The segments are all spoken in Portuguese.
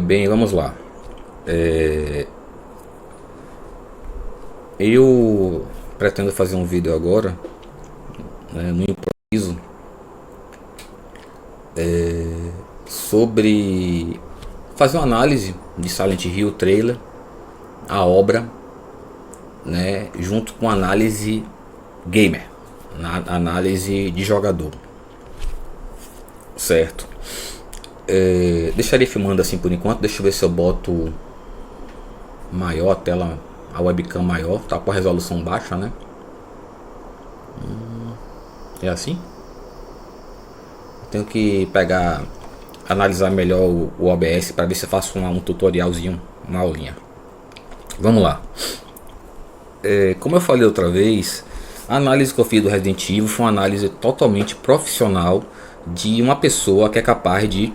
Bem, vamos lá. Eu pretendo fazer um vídeo agora, né, no improviso, sobre fazer uma análise de Silent Hill trailer, a obra, né, junto com análise gamer, na análise de jogador, certo? Deixaria filmando assim por enquanto. Deixa eu ver se eu boto maior a tela, a webcam maior, tá com a resolução baixa, né? É assim? Tenho que pegar, analisar melhor o OBS para ver se eu faço um tutorialzinho, uma aulinha. Vamos lá. Como eu falei outra vez, a análise que eu fiz do Resident Evil foi uma análise totalmente profissional de uma pessoa que é capaz de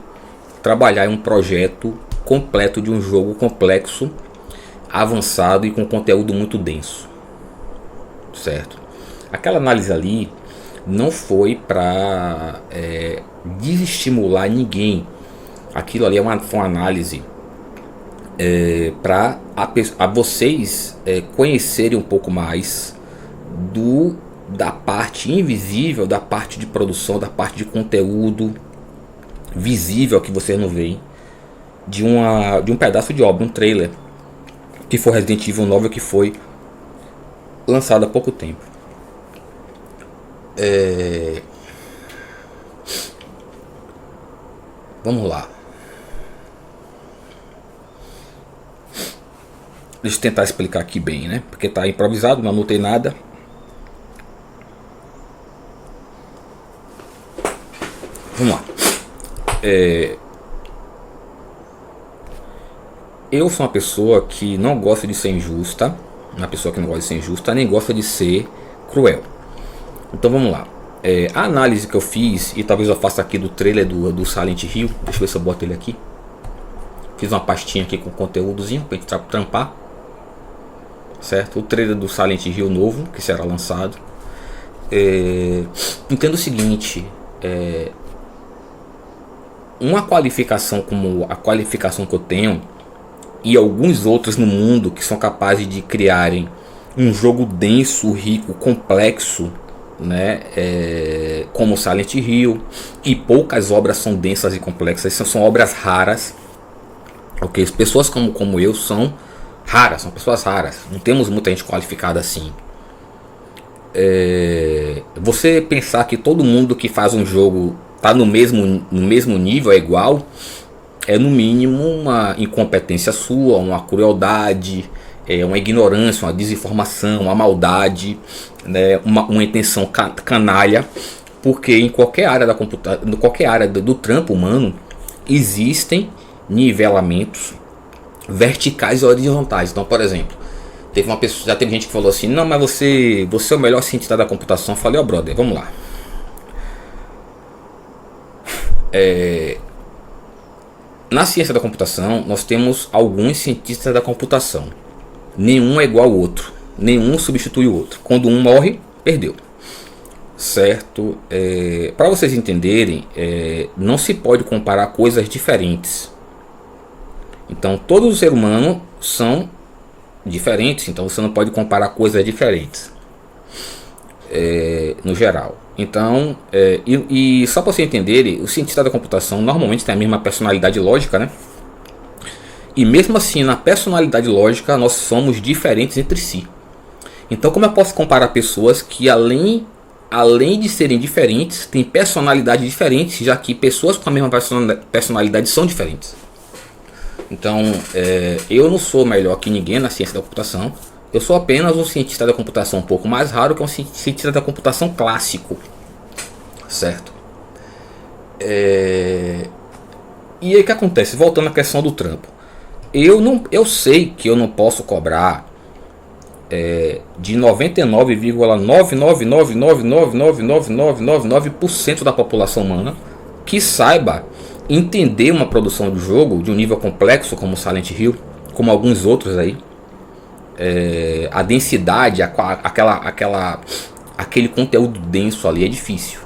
trabalhar em um projeto completo de um jogo complexo, avançado e com conteúdo muito denso, certo? Aquela análise ali não foi para desestimular ninguém. Aquilo ali foi uma análise para vocês conhecerem um pouco mais da parte invisível, da parte de produção, da parte de conteúdo visível que vocês não veem, de um pedaço de obra, um trailer que foi Resident Evil 9, que foi lançado há pouco tempo. Vamos lá. Deixa eu tentar explicar aqui bem, né? Porque tá improvisado, não anotei nada. Vamos lá. Eu sou uma pessoa que não gosta de ser injusta. Uma pessoa que não gosta de ser injusta, nem gosta de ser cruel. Então vamos lá. A análise que eu fiz, e talvez eu faça aqui do trailer do Silent Hill. Deixa eu ver se eu boto ele aqui. Fiz uma pastinha aqui com conteúdozinho pra gente trampar, certo? O trailer do Silent Hill novo, que será lançado. Entendo o seguinte: uma qualificação como a qualificação que eu tenho, e alguns outros no mundo que são capazes de criarem um jogo denso, rico, complexo, né, como Silent Hill, e poucas obras são densas e complexas, são obras raras, ok? Pessoas como eu são raras, são pessoas raras, não temos muita gente qualificada assim. Você pensar que todo mundo que faz um jogo está no mesmo nível, é igual, é no mínimo uma incompetência sua, uma crueldade, uma ignorância, uma desinformação, uma maldade, né, uma intenção canalha, porque em qualquer área qualquer área do trampo humano existem nivelamentos verticais e horizontais. Então, por exemplo, já teve gente que falou assim: não, mas você é o melhor cientista da computação. Eu falei: ó, brother, vamos lá. Na ciência da computação, nós temos alguns cientistas da computação. Nenhum é igual ao outro. Nenhum substitui o outro. Quando um morre, perdeu. Certo? Para vocês entenderem, não se pode comparar coisas diferentes. Então, todos os seres humanos são diferentes. Então, você não pode comparar coisas diferentes, no geral. Então, e só para vocês entenderem, o cientista da computação normalmente tem a mesma personalidade lógica, né? E mesmo assim, na personalidade lógica, nós somos diferentes entre si. Então, como eu posso comparar pessoas que além de serem diferentes, têm personalidades diferentes, já que pessoas com a mesma personalidade são diferentes? Então, eu não sou melhor que ninguém na ciência da computação. Eu sou apenas um cientista da computação um pouco mais raro, que é um cientista da computação clássico, certo? E aí o que acontece? Voltando à questão do trampo, eu sei que eu não posso cobrar de 99,999999999% da população humana que saiba entender uma produção de jogo de um nível complexo como Silent Hill, como alguns outros aí. A densidade, aquele conteúdo denso ali é difícil.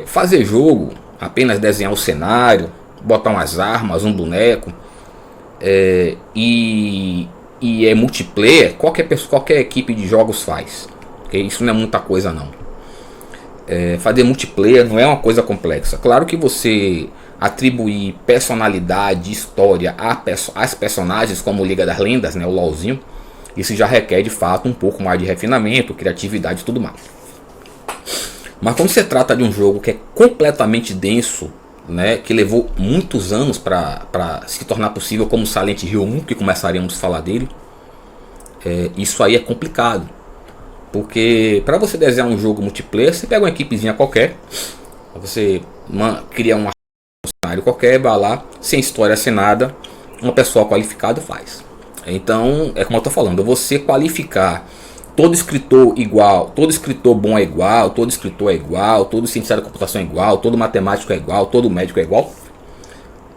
Fazer jogo, apenas desenhar o cenário, botar umas armas, um boneco, e é multiplayer, qualquer equipe de jogos faz. Okay? Isso não é muita coisa não. Fazer multiplayer não é uma coisa complexa. Claro que você atribuir personalidade, história às personagens, como Liga das Lendas, né, o LoLzinho, isso já requer de fato um pouco mais de refinamento, criatividade e tudo mais. Mas quando se trata de um jogo que é completamente denso, né, que levou muitos anos para se tornar possível, como Silent Hill 1, que começaríamos a falar dele, isso aí é complicado. Porque para você desenhar um jogo multiplayer, você pega uma equipezinha qualquer, você cria um cenário qualquer, vai lá, sem história, sem nada, uma pessoa qualificada faz. Então, é como eu estou falando, você qualificar todo escritor igual, todo escritor bom é igual, todo escritor é igual, todo cientista da computação é igual, todo matemático é igual, todo médico é igual,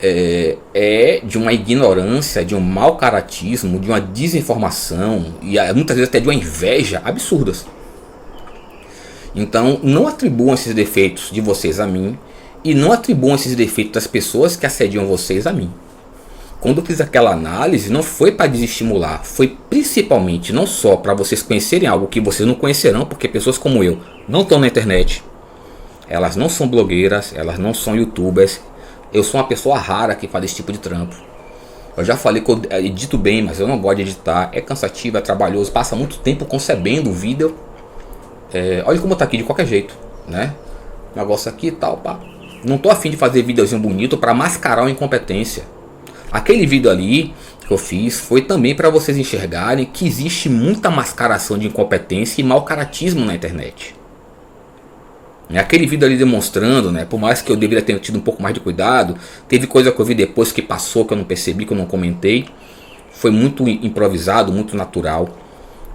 é de uma ignorância, de um mau caratismo, de uma desinformação e muitas vezes até de uma inveja absurdas. Então não atribuam esses defeitos de vocês a mim e não atribuam esses defeitos das pessoas que assediam vocês a mim. Quando eu fiz aquela análise, não foi para desestimular, foi principalmente não só para vocês conhecerem algo que vocês não conhecerão, porque pessoas como eu não estão na internet, elas não são blogueiras, elas não são youtubers, eu sou uma pessoa rara que faz esse tipo de trampo. Eu já falei que eu edito bem, mas eu não gosto de editar, é cansativo, é trabalhoso, passa muito tempo concebendo o vídeo. Olha como tá aqui de qualquer jeito, né? Negócio aqui e tal, pá. Não tô afim de fazer videozinho bonito para mascarar uma incompetência. Aquele vídeo ali que eu fiz foi também para vocês enxergarem que existe muita mascaração de incompetência e mau caratismo na internet. Aquele vídeo ali demonstrando, né, por mais que eu deveria ter tido um pouco mais de cuidado, teve coisa que eu vi depois que passou, que eu não percebi, que eu não comentei. Foi muito improvisado, muito natural.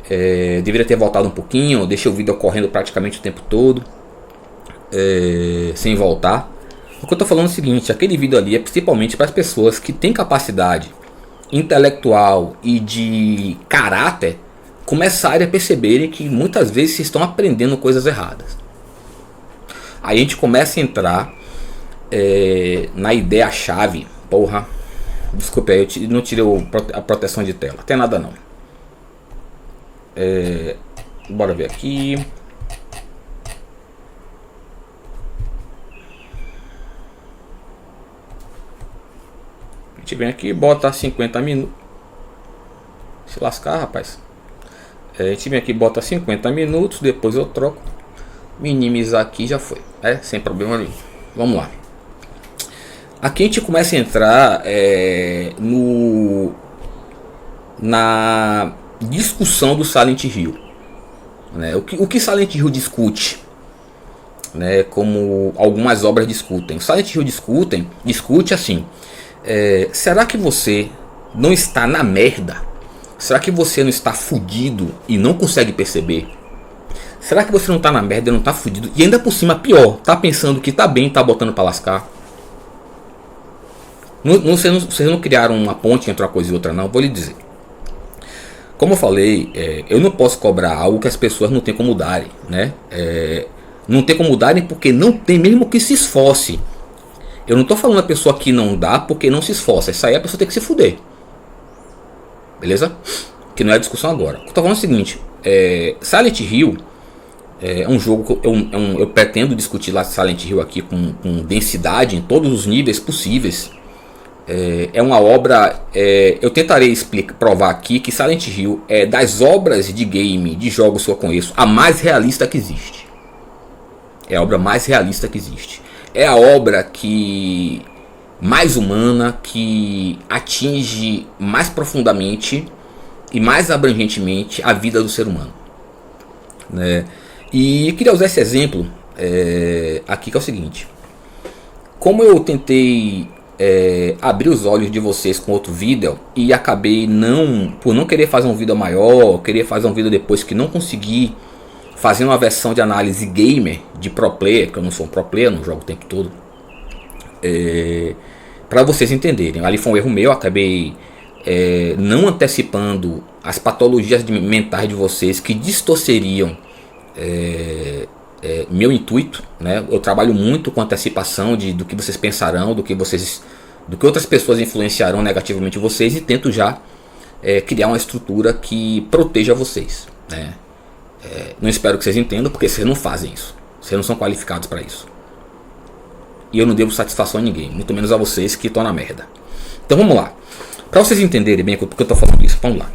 Deveria ter voltado um pouquinho, deixei o vídeo ocorrendo praticamente o tempo todo, sem voltar. O que eu estou falando é o seguinte, aquele vídeo ali é principalmente para as pessoas que têm capacidade intelectual e de caráter começarem a perceberem que muitas vezes estão aprendendo coisas erradas. Aí a gente começa a entrar na ideia-chave. Porra, desculpa aí, eu não tirei a proteção de tela, tem nada não. Bora ver aqui. A gente vem aqui e bota 50 minutos. Se lascar, rapaz. A gente vem aqui e bota 50 minutos. Depois eu troco. Minimizar aqui, já foi. Sem problema nenhum. Vamos lá. Aqui a gente começa a entrar na discussão do Silent Hill, né? O que Silent Hill discute, né? Como algumas obras discutem. O Silent Hill discute assim: será que você não está na merda? Será que você não está fudido e não consegue perceber? Será que você não está na merda e não está fudido? E ainda por cima, pior, tá pensando que tá bem, tá botando para lascar? Vocês não criaram uma ponte entre uma coisa e outra, não. Vou lhe dizer. Como eu falei, eu não posso cobrar algo que as pessoas não têm como darem, né? Não tem como darem porque não tem mesmo que se esforce. Eu não estou falando a pessoa que não dá porque não se esforça. Isso aí a pessoa tem que se fuder. Beleza? Que não é a discussão agora. Eu estou falando o seguinte: Silent Hill é um jogo que eu pretendo discutir lá Silent Hill aqui com densidade em todos os níveis possíveis. É uma obra, eu tentarei provar aqui que Silent Hill é das obras de game, de jogos que eu conheço, a mais realista que existe. É a obra mais realista que existe. É a obra que mais humana, que atinge mais profundamente e mais abrangentemente a vida do ser humano, né? E eu queria usar esse exemplo aqui, que é o seguinte: como eu tentei abrir os olhos de vocês com outro vídeo e acabei por não querer fazer um vídeo maior, querer fazer um vídeo depois que não consegui fazer uma versão de análise gamer de pro player, que eu não sou um pro player, não jogo o tempo todo, para vocês entenderem. Ali foi um erro meu, acabei não antecipando as patologias mentais de vocês que distorceriam meu intuito, né? Eu trabalho muito com antecipação do que vocês pensarão, do que vocês do que outras pessoas influenciarão negativamente vocês, e tento já criar uma estrutura que proteja vocês, né? Não espero que vocês entendam, porque vocês não fazem isso, vocês não são qualificados para isso, e eu não devo satisfação a ninguém, muito menos a vocês que estão na merda. Então vamos lá, para vocês entenderem bem porque eu estou falando isso, vamos lá.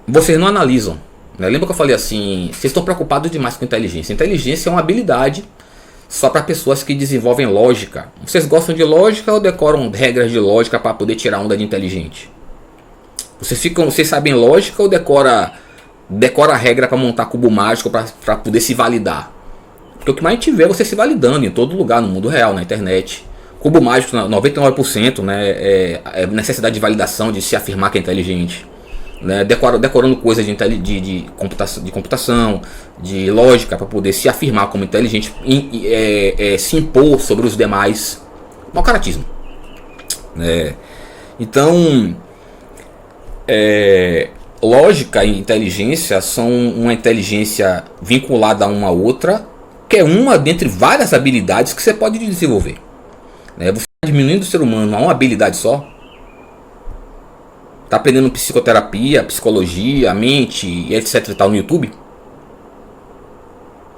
Vocês não analisam, né? Lembra que eu falei assim, vocês estão preocupados demais com inteligência. Inteligência é uma habilidade só para pessoas que desenvolvem lógica. Vocês gostam de lógica ou decoram regras de lógica para poder tirar onda de inteligente? Vocês sabem lógica ou decora a regra para montar cubo mágico para poder se validar? Porque o que mais a gente vê é você se validando em todo lugar, no mundo real, na internet. Cubo mágico, 99%, né, é necessidade de validação, de se afirmar que é inteligente. Né, decorando coisas de computação, de lógica, para poder se afirmar como inteligente, se impor sobre os demais. Mau caratismo. Então, lógica e inteligência são uma inteligência vinculada a uma outra, que é uma dentre várias habilidades que você pode desenvolver. Você está diminuindo o ser humano a uma habilidade só. Está aprendendo psicoterapia, psicologia, mente e etc e tal no YouTube,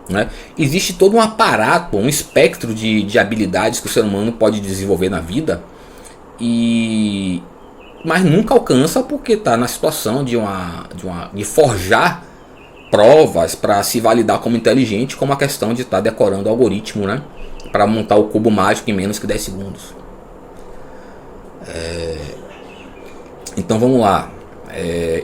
né? Existe todo um aparato, um espectro de habilidades que o ser humano pode desenvolver na vida, mas nunca alcança porque está na situação de forjar provas para se validar como inteligente, como a questão de estar decorando o algoritmo, né, para montar o cubo mágico em menos que 10 segundos. Então vamos lá.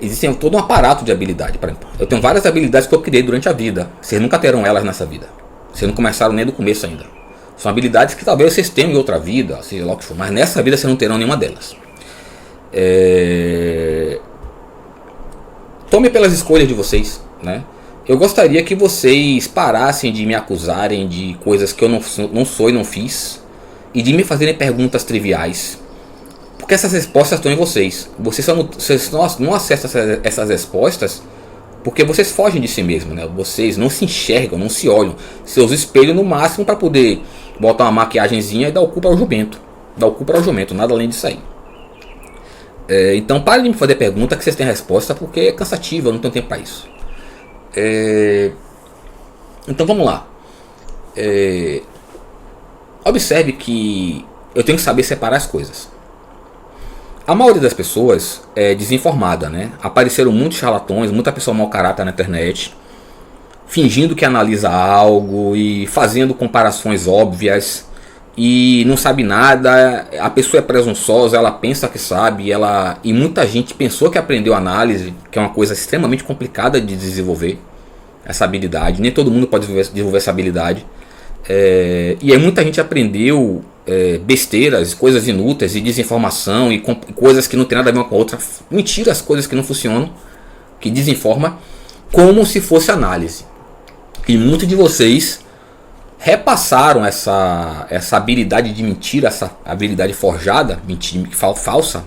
Existem todo um aparato de habilidade. Eu tenho várias habilidades que eu criei durante a vida. Vocês nunca terão elas nessa vida. Vocês não começaram nem do começo ainda. São habilidades que talvez vocês tenham em outra vida, seja lá o que for, mas nessa vida vocês não terão nenhuma delas. Tome pelas escolhas de vocês, né? Eu gostaria que vocês parassem de me acusarem de coisas que eu não sou e não fiz, e de me fazerem perguntas triviais, porque essas respostas estão em vocês. Vocês não acessam essas respostas porque vocês fogem de si mesmos, né? Vocês não se enxergam, não se olham. Seus espelhos no máximo para poder botar uma maquiagemzinha e dar o cu para o jumento. Nada além disso aí. Então parem de me fazer pergunta que vocês têm resposta, porque é cansativo, eu não tenho tempo para isso. Então vamos lá. Observe que eu tenho que saber separar as coisas. A maioria das pessoas é desinformada, né? Apareceram muitos charlatões, muita pessoa mau caráter na internet, fingindo que analisa algo e fazendo comparações óbvias e não sabe nada. A pessoa é presunçosa, ela pensa que sabe, e muita gente pensou que aprendeu análise, que é uma coisa extremamente complicada de desenvolver essa habilidade. Nem todo mundo pode desenvolver essa habilidade. E aí muita gente aprendeu besteiras, coisas inúteis e desinformação e coisas que não tem nada a ver uma com a outra, mentiras, coisas que não funcionam, que desinforma, como se fosse análise. E muitos de vocês repassaram essa habilidade de mentira, essa habilidade forjada, mentira, falsa,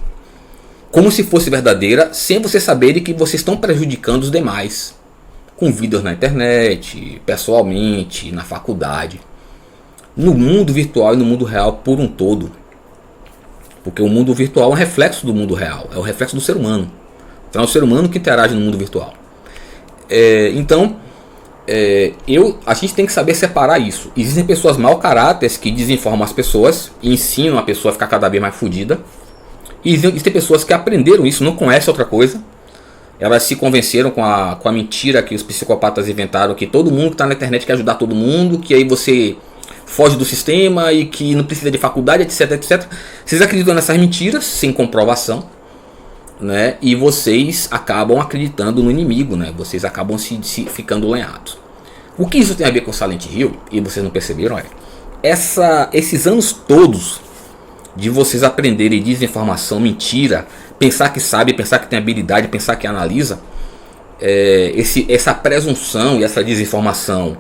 como se fosse verdadeira, sem vocês saberem que vocês estão prejudicando os demais, com vídeos na internet, pessoalmente, na faculdade, no mundo virtual e no mundo real por um todo. Porque o mundo virtual é um reflexo do mundo real, é o reflexo do ser humano. Então é o ser humano que interage no mundo virtual. A gente tem que saber separar isso. Existem pessoas mau caráter que desinformam as pessoas e ensinam a pessoa a ficar cada vez mais fodida. E existem pessoas que aprenderam isso, não conhecem outra coisa. Elas se convenceram com a mentira que os psicopatas inventaram, que todo mundo que está na internet quer ajudar todo mundo, que aí você foge do sistema e que não precisa de faculdade, etc, etc. Vocês acreditam nessas mentiras sem comprovação, né? E vocês acabam acreditando no inimigo, né? Vocês acabam se ficando lenhados. O que isso tem a ver com Silent Hill, e vocês não perceberam, esses anos todos de vocês aprenderem desinformação, mentira, pensar que sabe, pensar que tem habilidade, pensar que analisa, essa presunção e essa desinformação,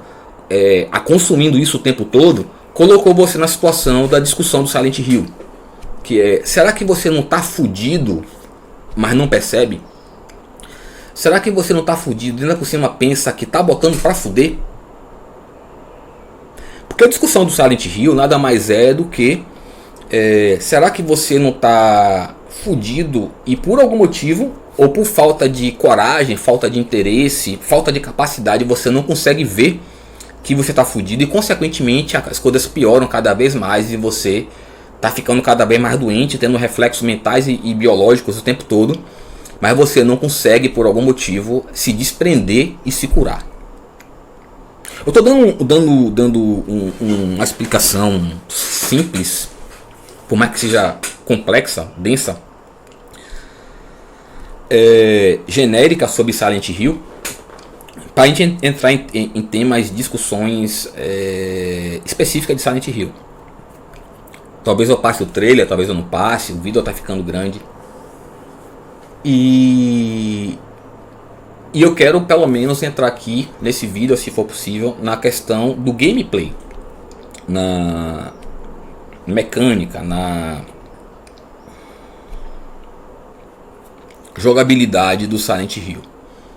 consumindo isso o tempo todo, colocou você na situação da discussão do Silent Hill, que será que você não está fudido, mas não percebe? Será que você não está fudido e ainda por cima pensa que está botando para fuder? Porque a discussão do Silent Hill nada mais é do que será que você não está fudido e por algum motivo, ou por falta de coragem, falta de interesse, falta de capacidade, você não consegue ver que você está fudido e consequentemente as coisas pioram cada vez mais e você está ficando cada vez mais doente, tendo reflexos mentais e biológicos o tempo todo, mas você não consegue por algum motivo se desprender e se curar. Eu estou dando uma explicação simples, por mais que seja complexa, densa, genérica sobre Silent Hill, para a gente entrar em temas, discussões específicas de Silent Hill. Talvez eu passe o trailer, talvez eu não passe, o vídeo está ficando grande. E eu quero pelo menos entrar aqui nesse vídeo, se for possível, na questão do gameplay, na mecânica, na jogabilidade do Silent Hill.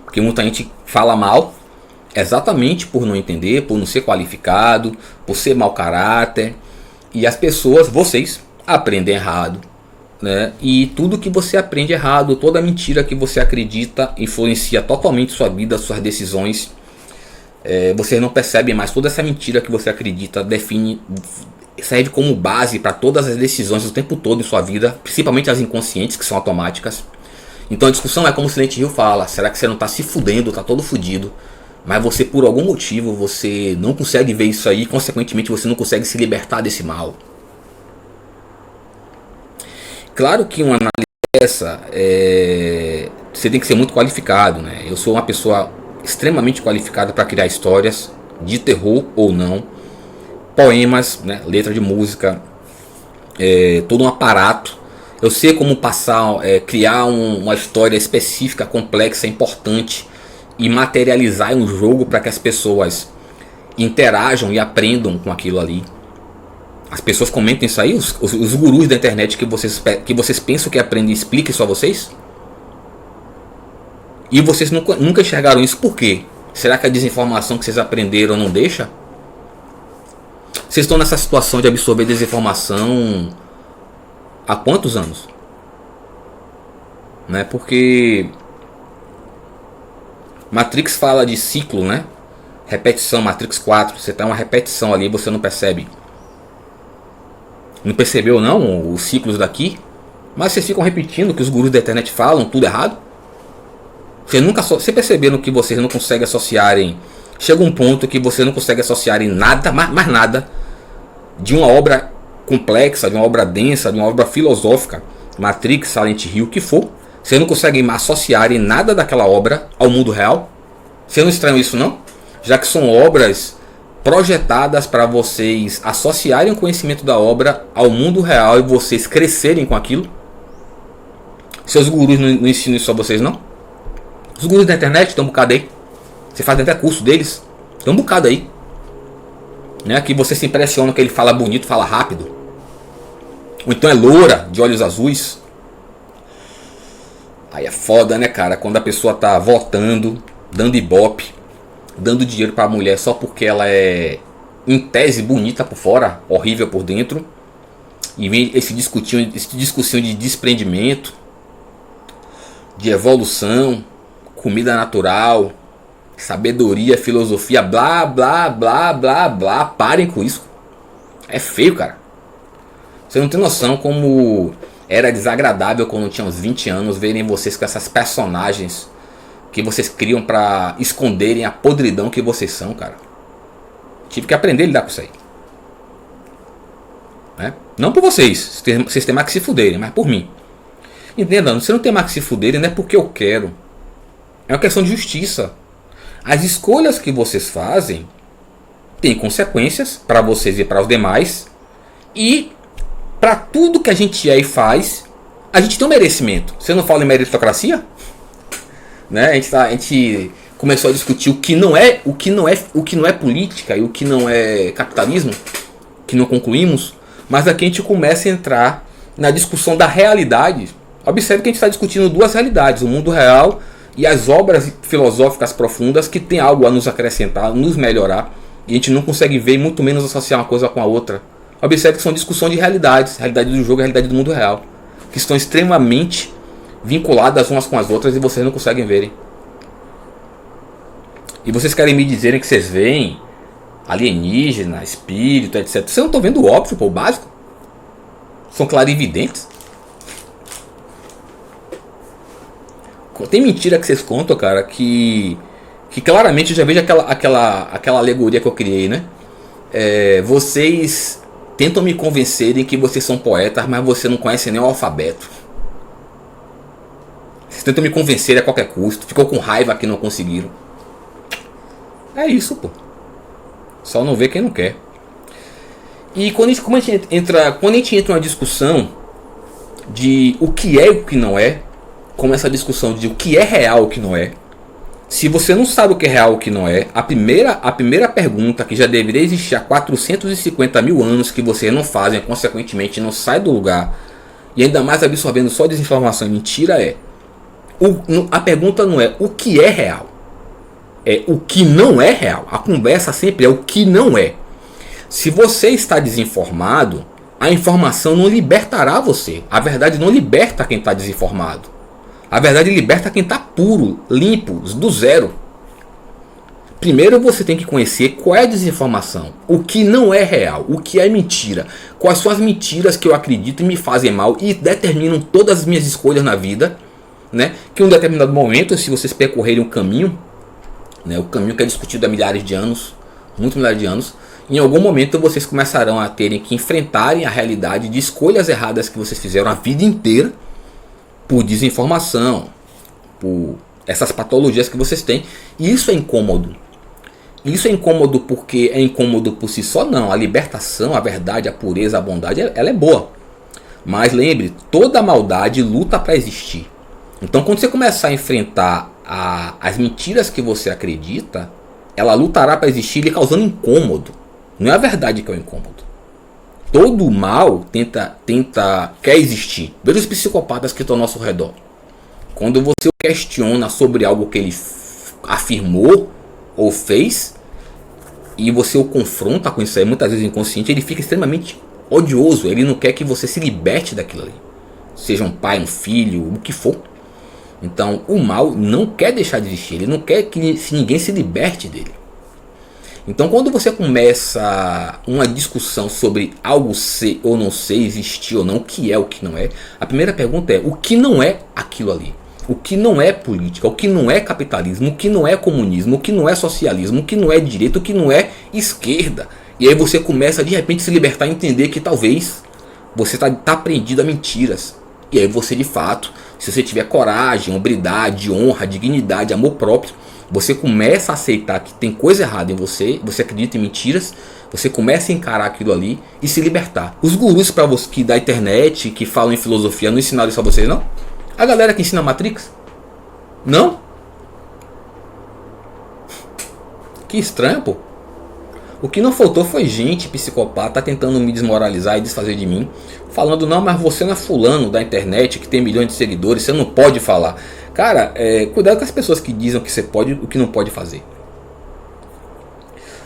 Porque muita gente fala mal exatamente por não entender, por não ser qualificado, por ser mau caráter. E as pessoas, vocês, aprendem errado, né? E tudo que você aprende errado, toda mentira que você acredita, influencia totalmente sua vida, suas decisões. Vocês não percebem mais, toda essa mentira que você acredita serve como base para todas as decisões o tempo todo em sua vida, principalmente as inconscientes, que são automáticas. Então a discussão é como o Silent Hill fala: será que você não está se fudendo, está todo fudido, mas você por algum motivo você não consegue ver isso aí, consequentemente você não consegue se libertar desse mal? Claro que uma análise dessa, você tem que ser muito qualificado, né? Eu sou uma pessoa extremamente qualificada para criar histórias, de terror ou não, poemas, né? Letra de música, todo um aparato. Eu sei como passar, criar uma história específica, complexa, importante e materializar em um jogo para que as pessoas interajam e aprendam com aquilo ali. As pessoas comentam isso aí, os gurus da internet que vocês pensam que aprendem, expliquem isso a vocês. E vocês nunca enxergaram isso, por quê? Será que a desinformação que vocês aprenderam não deixa? Vocês estão nessa situação de absorver desinformação há quantos anos? Né? Porque Matrix fala de ciclo, né? Repetição, Matrix 4, você tá uma repetição ali, você não percebe. Não percebeu não os ciclos daqui? Mas vocês ficam repetindo o que os gurus da internet falam, tudo errado? Vocês perceberam que vocês não conseguem associarem? Chega um ponto que você não consegue associar em nada, mais nada, de uma obra complexa, de uma obra densa, de uma obra filosófica, Matrix, Silent Hill, o que for. Você não consegue associar em nada daquela obra ao mundo real? Você não estranha isso não? Já que são obras projetadas para vocês associarem o conhecimento da obra ao mundo real e vocês crescerem com aquilo. Seus gurus não ensinam isso a vocês não? Os gurus da internet estão um bocado aí. Você faz até curso deles. Tem um bocado aí, né? Que você se impressiona que ele fala bonito, fala rápido. Ou então é loura, de olhos azuis. Aí é foda, né, cara? Quando a pessoa tá votando, dando ibope, dando dinheiro pra mulher só porque ela é, em tese, bonita por fora, horrível por dentro. E vem esse discussão de desprendimento, de evolução, comida natural, sabedoria, filosofia, blá, blá, blá, blá, blá. Parem com isso. É feio, cara. Você não tem noção como era desagradável quando tinha uns 20 anos verem vocês com essas personagens que vocês criam pra esconderem a podridão que vocês são, cara. Tive que aprender a lidar com isso aí, né? Não por vocês têm mais que se fuderem, mas por mim. Entenda, você não tem mais que se fuderem, não é porque eu quero. É uma questão de justiça. As escolhas que vocês fazem têm consequências para vocês e para os demais. E para tudo que a gente é e faz, a gente tem um merecimento. Você não fala em meritocracia? Né? A gente começou a discutir o que não é política e o que não é capitalismo, que não concluímos. Mas aqui a gente começa a entrar na discussão da realidade. Observe que a gente está discutindo duas realidades, o mundo real e as obras filosóficas profundas que tem algo a nos acrescentar, nos melhorar, E a gente não consegue ver, e muito menos associar uma coisa com a outra. Observe que são discussões de realidades, realidade do jogo e realidade do mundo real, que estão extremamente vinculadas umas com as outras e vocês não conseguem verem. E vocês querem me dizerem que vocês veem alienígena, espírito, etc. Vocês não estão vendo o óbvio, pô, o básico? São clarividentes? Tem mentira que vocês contam, cara, que claramente eu já vejo aquela alegoria que eu criei, né? Vocês tentam me convencerem que vocês são poetas, mas você não conhece nem o alfabeto. Vocês tentam me convencer a qualquer custo. Ficou com raiva que não conseguiram. É isso, pô. Só não vê quem não quer. E quando a gente entra numa discussão de o que é e o que não é, como essa discussão de o que é real e o que não é, se você não sabe o que é real e o que não é, a primeira pergunta que já deveria existir há 450 mil anos que vocês não fazem, consequentemente não sai do lugar, e ainda mais absorvendo só desinformação e mentira, a pergunta não é o que é real, é o que não é real. A conversa sempre é o que não é. Se você está desinformado, a informação não libertará você. A verdade não liberta quem está desinformado. A verdade liberta quem está puro, limpo, do zero. Primeiro você tem que conhecer qual é a desinformação, o que não é real, o que é mentira, quais são as mentiras que eu acredito e me fazem mal e determinam todas as minhas escolhas na vida, né? Que em um determinado momento, se vocês percorrerem um caminho, né, o caminho que é discutido há milhares de anos, muitos milhares de anos, em algum momento vocês começarão a terem que enfrentarem a realidade de escolhas erradas que vocês fizeram a vida inteira, por desinformação, por essas patologias que vocês têm. E isso é incômodo. Isso é incômodo porque é incômodo por si só? Não. A libertação, a verdade, a pureza, a bondade, ela é boa. Mas lembre, toda maldade luta para existir. Então quando você começar a enfrentar as mentiras que você acredita, ela lutará para existir lhe causando incômodo. Não é a verdade que é o incômodo. Todo o mal quer existir. Veja os psicopatas que estão ao nosso redor. Quando você o questiona sobre algo que ele afirmou ou fez, e você o confronta com isso aí, muitas vezes inconsciente, ele fica extremamente odioso. Ele não quer que você se liberte daquilo ali. Seja um pai, um filho, o que for. Então o mal não quer deixar de existir. Ele não quer que ninguém se liberte dele. Então quando você começa uma discussão sobre algo ser ou não ser, existir ou não, o que é, o que não é, a primeira pergunta é o que não é aquilo ali. O que não é política, o que não é capitalismo, o que não é comunismo, o que não é socialismo, o que não é direita, o que não é esquerda. E aí você começa de repente a se libertar e entender que talvez você está prendido a mentiras. E aí você de fato, se você tiver coragem, hombridade, honra, dignidade, amor próprio, você começa a aceitar que tem coisa errada em você, você acredita em mentiras, você começa a encarar aquilo ali e se libertar. Os gurus para você que da internet, que falam em filosofia, não ensinaram isso a vocês, não? A galera que ensina Matrix? Não? Que estranho, pô. O que não faltou foi gente psicopata tentando me desmoralizar e desfazer de mim, falando, não, mas você não é fulano da internet que tem milhões de seguidores, você não pode falar. Cara, cuidado com as pessoas que dizem o que você pode e o que não pode fazer.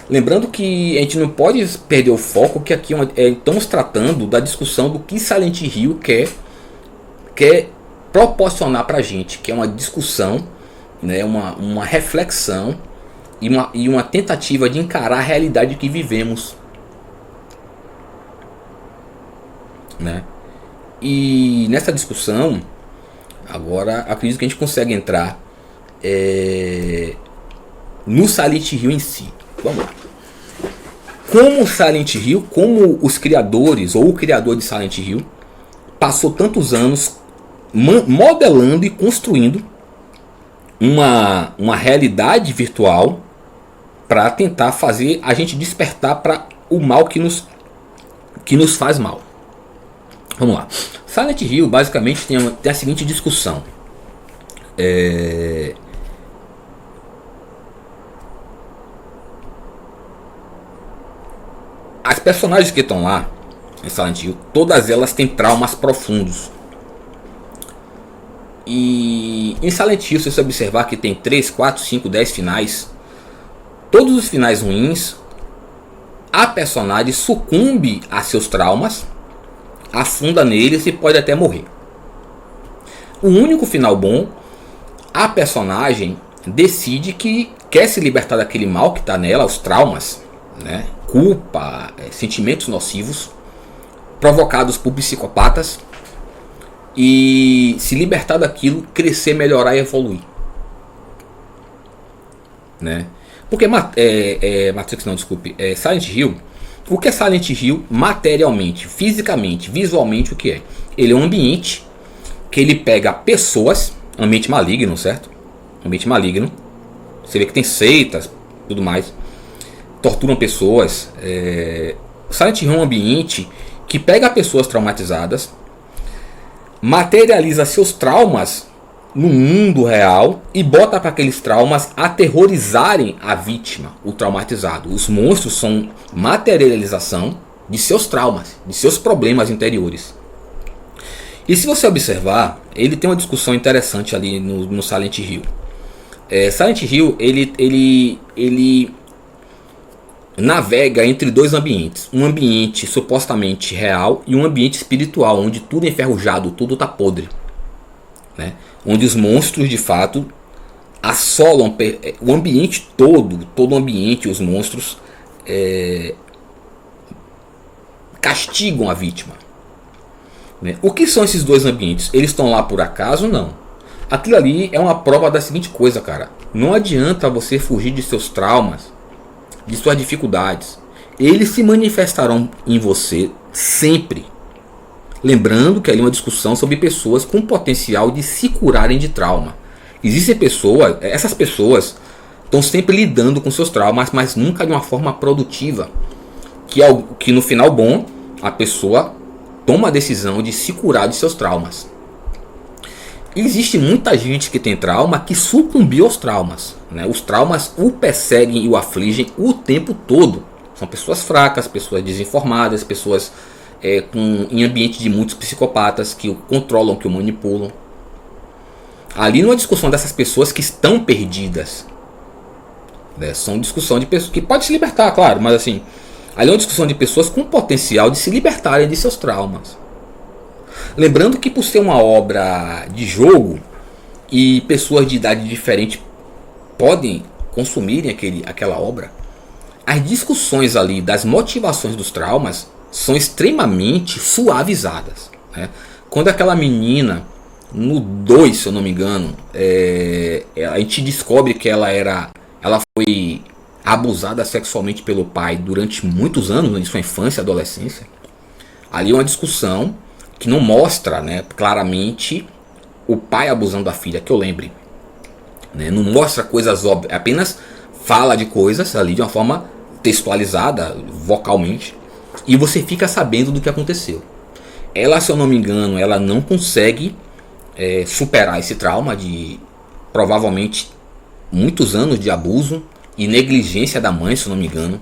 Lembrando que a gente não pode perder o foco, que aqui estamos tratando da discussão do que Silent Hill quer proporcionar pra gente, que é uma discussão, né, uma reflexão e uma tentativa de encarar a realidade que vivemos, né? E nessa discussão, agora acredito que a gente consegue entrar no Silent Hill em si. Vamos lá. Como Silent Hill, como os criadores ou o criador de Silent Hill passou tantos anos modelando e construindo uma realidade virtual para tentar fazer a gente despertar para o mal que nos faz mal. Vamos lá. Silent Hill basicamente tem a seguinte discussão. As personagens que estão lá em Silent Hill, todas elas têm traumas profundos. E em Silent Hill, se você observar que tem 3, 4, 5, 10 finais, todos os finais ruins a personagem sucumbe a seus traumas, afunda neles e pode até morrer. O único final bom, a personagem decide que quer se libertar daquele mal que está nela, os traumas, né? Culpa, sentimentos nocivos provocados por psicopatas, e se libertar daquilo, crescer, melhorar e evoluir, né? Porque Matrix não, desculpe, Silent Hill. O que é Silent Hill materialmente, fisicamente, visualmente? O que é? Ele é um ambiente que ele pega pessoas, ambiente maligno, certo? Ambiente maligno. Você vê que tem seitas, tudo mais, torturam pessoas. Silent Hill é um ambiente que pega pessoas traumatizadas, materializa seus traumas no mundo real e bota para aqueles traumas aterrorizarem a vítima, o traumatizado. Os monstros são materialização de seus traumas, de seus problemas interiores. E se você observar, ele tem uma discussão interessante ali no Silent Hill. Silent Hill ele navega entre dois ambientes. Um ambiente supostamente real e um ambiente espiritual, onde tudo é enferrujado, tudo está podre, né? Onde os monstros de fato assolam o ambiente todo o ambiente, os monstros castigam a vítima, né? O que são esses dois ambientes? Eles estão lá por acaso? Não. Aquilo ali é uma prova da seguinte coisa, cara. Não adianta você fugir de seus traumas, de suas dificuldades. Eles se manifestarão em você sempre. Lembrando que ali é uma discussão sobre pessoas com potencial de se curarem de trauma. Existem pessoas, essas pessoas estão sempre lidando com seus traumas, mas nunca de uma forma produtiva. Que no final bom, a pessoa toma a decisão de se curar de seus traumas. Existe muita gente que tem trauma que sucumbiu aos traumas, né? Os traumas o perseguem e o afligem o tempo todo. São pessoas fracas, pessoas desinformadas, pessoas em ambiente de muitos psicopatas que o controlam, que o manipulam. Ali não é discussão dessas pessoas que estão perdidas, né? São discussão de pessoas que podem se libertar, claro, mas assim, ali é uma discussão de pessoas com potencial de se libertarem de seus traumas. Lembrando que, por ser uma obra de jogo e pessoas de idade diferente podem consumirem aquela obra, as discussões ali das motivações dos traumas são extremamente suavizadas, né? Quando aquela menina, no 2, se eu não me engano, a gente descobre que ela foi abusada sexualmente pelo pai durante muitos anos, em sua infância e adolescência. Ali é uma discussão que não mostra, né, claramente o pai abusando da filha, que eu lembre, né? Não mostra coisas óbvias, apenas fala de coisas ali de uma forma textualizada, vocalmente, e você fica sabendo do que aconteceu. Ela, se eu não me engano, ela não consegue superar esse trauma de provavelmente muitos anos de abuso e negligência da mãe, se eu não me engano.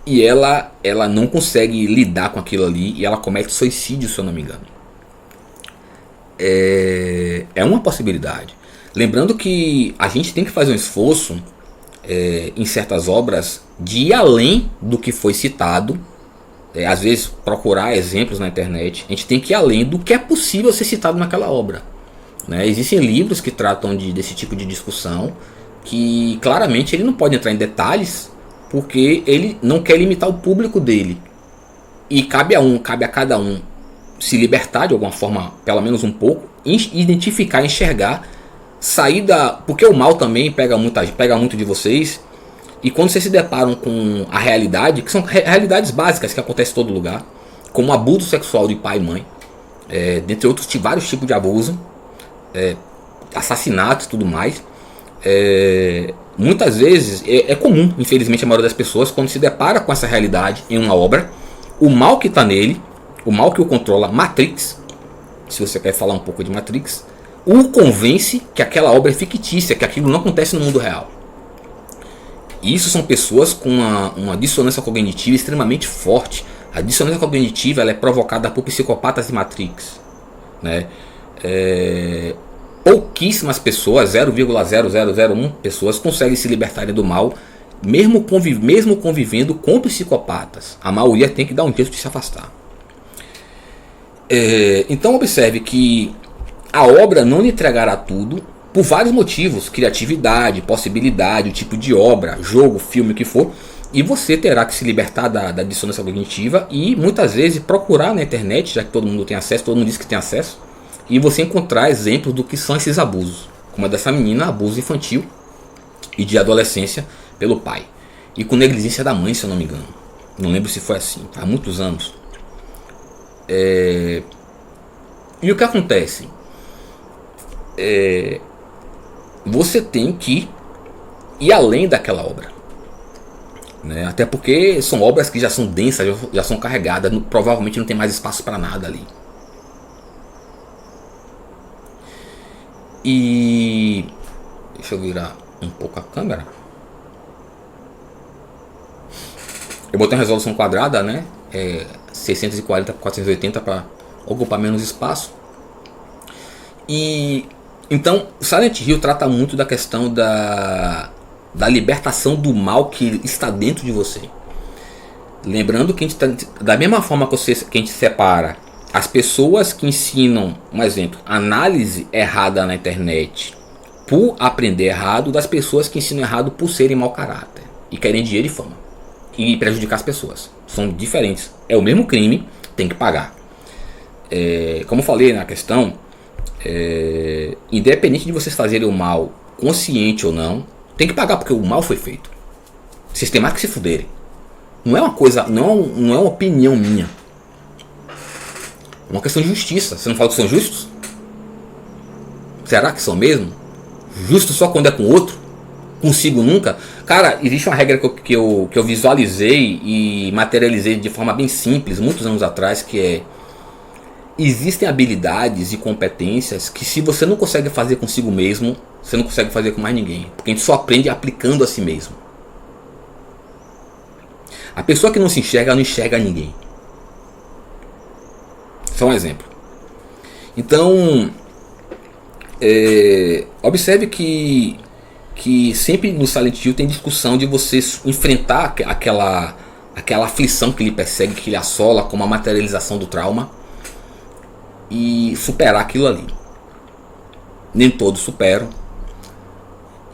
E ela não consegue lidar com aquilo ali e ela comete suicídio, se eu não me engano. É uma possibilidade. Lembrando que a gente tem que fazer um esforço em certas obras de ir além do que foi citado. Às vezes procurar exemplos na internet. A gente tem que ir além do que é possível ser citado naquela obra, né? Existem livros que tratam desse tipo de discussão, que claramente ele não pode entrar em detalhes, porque ele não quer limitar o público dele. E cabe a cada um se libertar de alguma forma, pelo menos um pouco, identificar, enxergar, sair da... Porque o mal também pega muito de vocês. E quando vocês se deparam com a realidade, que são realidades básicas que acontecem em todo lugar, como abuso sexual de pai e mãe, dentre outros vários tipos de abuso, assassinatos e tudo mais, muitas vezes é comum, infelizmente, a maioria das pessoas, quando se depara com essa realidade em uma obra, o mal que está nele, o mal que o controla, Matrix, se você quer falar um pouco de Matrix, o convence que aquela obra é fictícia, que aquilo não acontece no mundo real. E isso são pessoas com uma dissonância cognitiva extremamente forte. A dissonância cognitiva ela é provocada por psicopatas de Matrix, né? Pouquíssimas pessoas, 0,0001 pessoas conseguem se libertarem do mal mesmo convivendo com psicopatas, a maioria tem que dar um jeito de se afastar. Então observe que a obra não lhe entregará tudo por vários motivos: criatividade, possibilidade, o tipo de obra, jogo, filme, o que for. E você terá que se libertar da dissonância cognitiva e muitas vezes procurar na internet, já que todo mundo tem acesso, todo mundo diz que tem acesso, e você encontrar exemplos do que são esses abusos, como a dessa menina, abuso infantil e de adolescência pelo pai, e com negligência da mãe, se eu não me engano. Não lembro se foi assim, há muitos anos. E o que acontece? Você tem que ir além daquela obra, né? Até porque são obras que já são densas, já são carregadas, provavelmente não tem mais espaço para nada ali. E deixa eu virar um pouco a câmera. Eu botei uma resolução quadrada, né? 640 por 480 para ocupar menos espaço. E então Silent Hill trata muito da questão da libertação do mal que está dentro de você. Lembrando que da mesma forma que a gente separa as pessoas que ensinam, um exemplo, análise errada na internet por aprender errado, das pessoas que ensinam errado por serem mau caráter e querem dinheiro e fama e prejudicar as pessoas. São diferentes. É o mesmo crime, tem que pagar. Como eu falei na questão, independente de vocês fazerem o mal consciente ou não, tem que pagar porque o mal foi feito. Vocês têm mais que se fuderem. Não é uma coisa, não é uma opinião minha. É uma questão de justiça. Você não fala que são justos? Será que são mesmo? Justo só quando é com outro? Consigo nunca? Cara, existe uma regra que eu visualizei e materializei de forma bem simples muitos anos atrás, que é: existem habilidades e competências que, se você não consegue fazer consigo mesmo, você não consegue fazer com mais ninguém, porque a gente só aprende aplicando a si mesmo. A pessoa que não se enxerga, não enxerga ninguém. Só um exemplo. Então, observe que sempre no Silent Hill tem discussão de você enfrentar aquela aflição que lhe persegue, que lhe assola, como a materialização do trauma, e superar aquilo ali. Nem todos superam.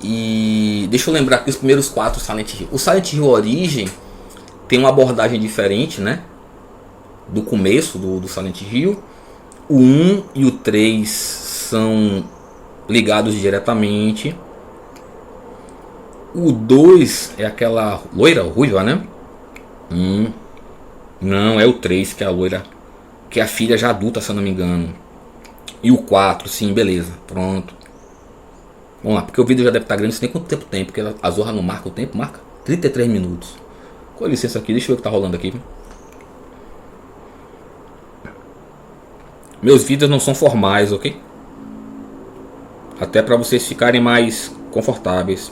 E deixa eu lembrar aqui os primeiros 4 Silent Hill. O Silent Hill Origem tem uma abordagem diferente, né, do começo do Silent Hill. O 1 e o 3 são ligados diretamente. O 2 é aquela loira ruiva, né? Não, é o 3 que é a loira, que é a filha já adulta, se eu não me engano. E o 4, sim, beleza, pronto. Vamos lá, porque o vídeo já deve estar grande, não sei nem quanto tempo tem, porque a Zorra não marca o tempo, marca 33 minutos. Com licença aqui, deixa eu ver o que tá rolando aqui. Meus vídeos não são formais, ok? Até para vocês ficarem mais confortáveis.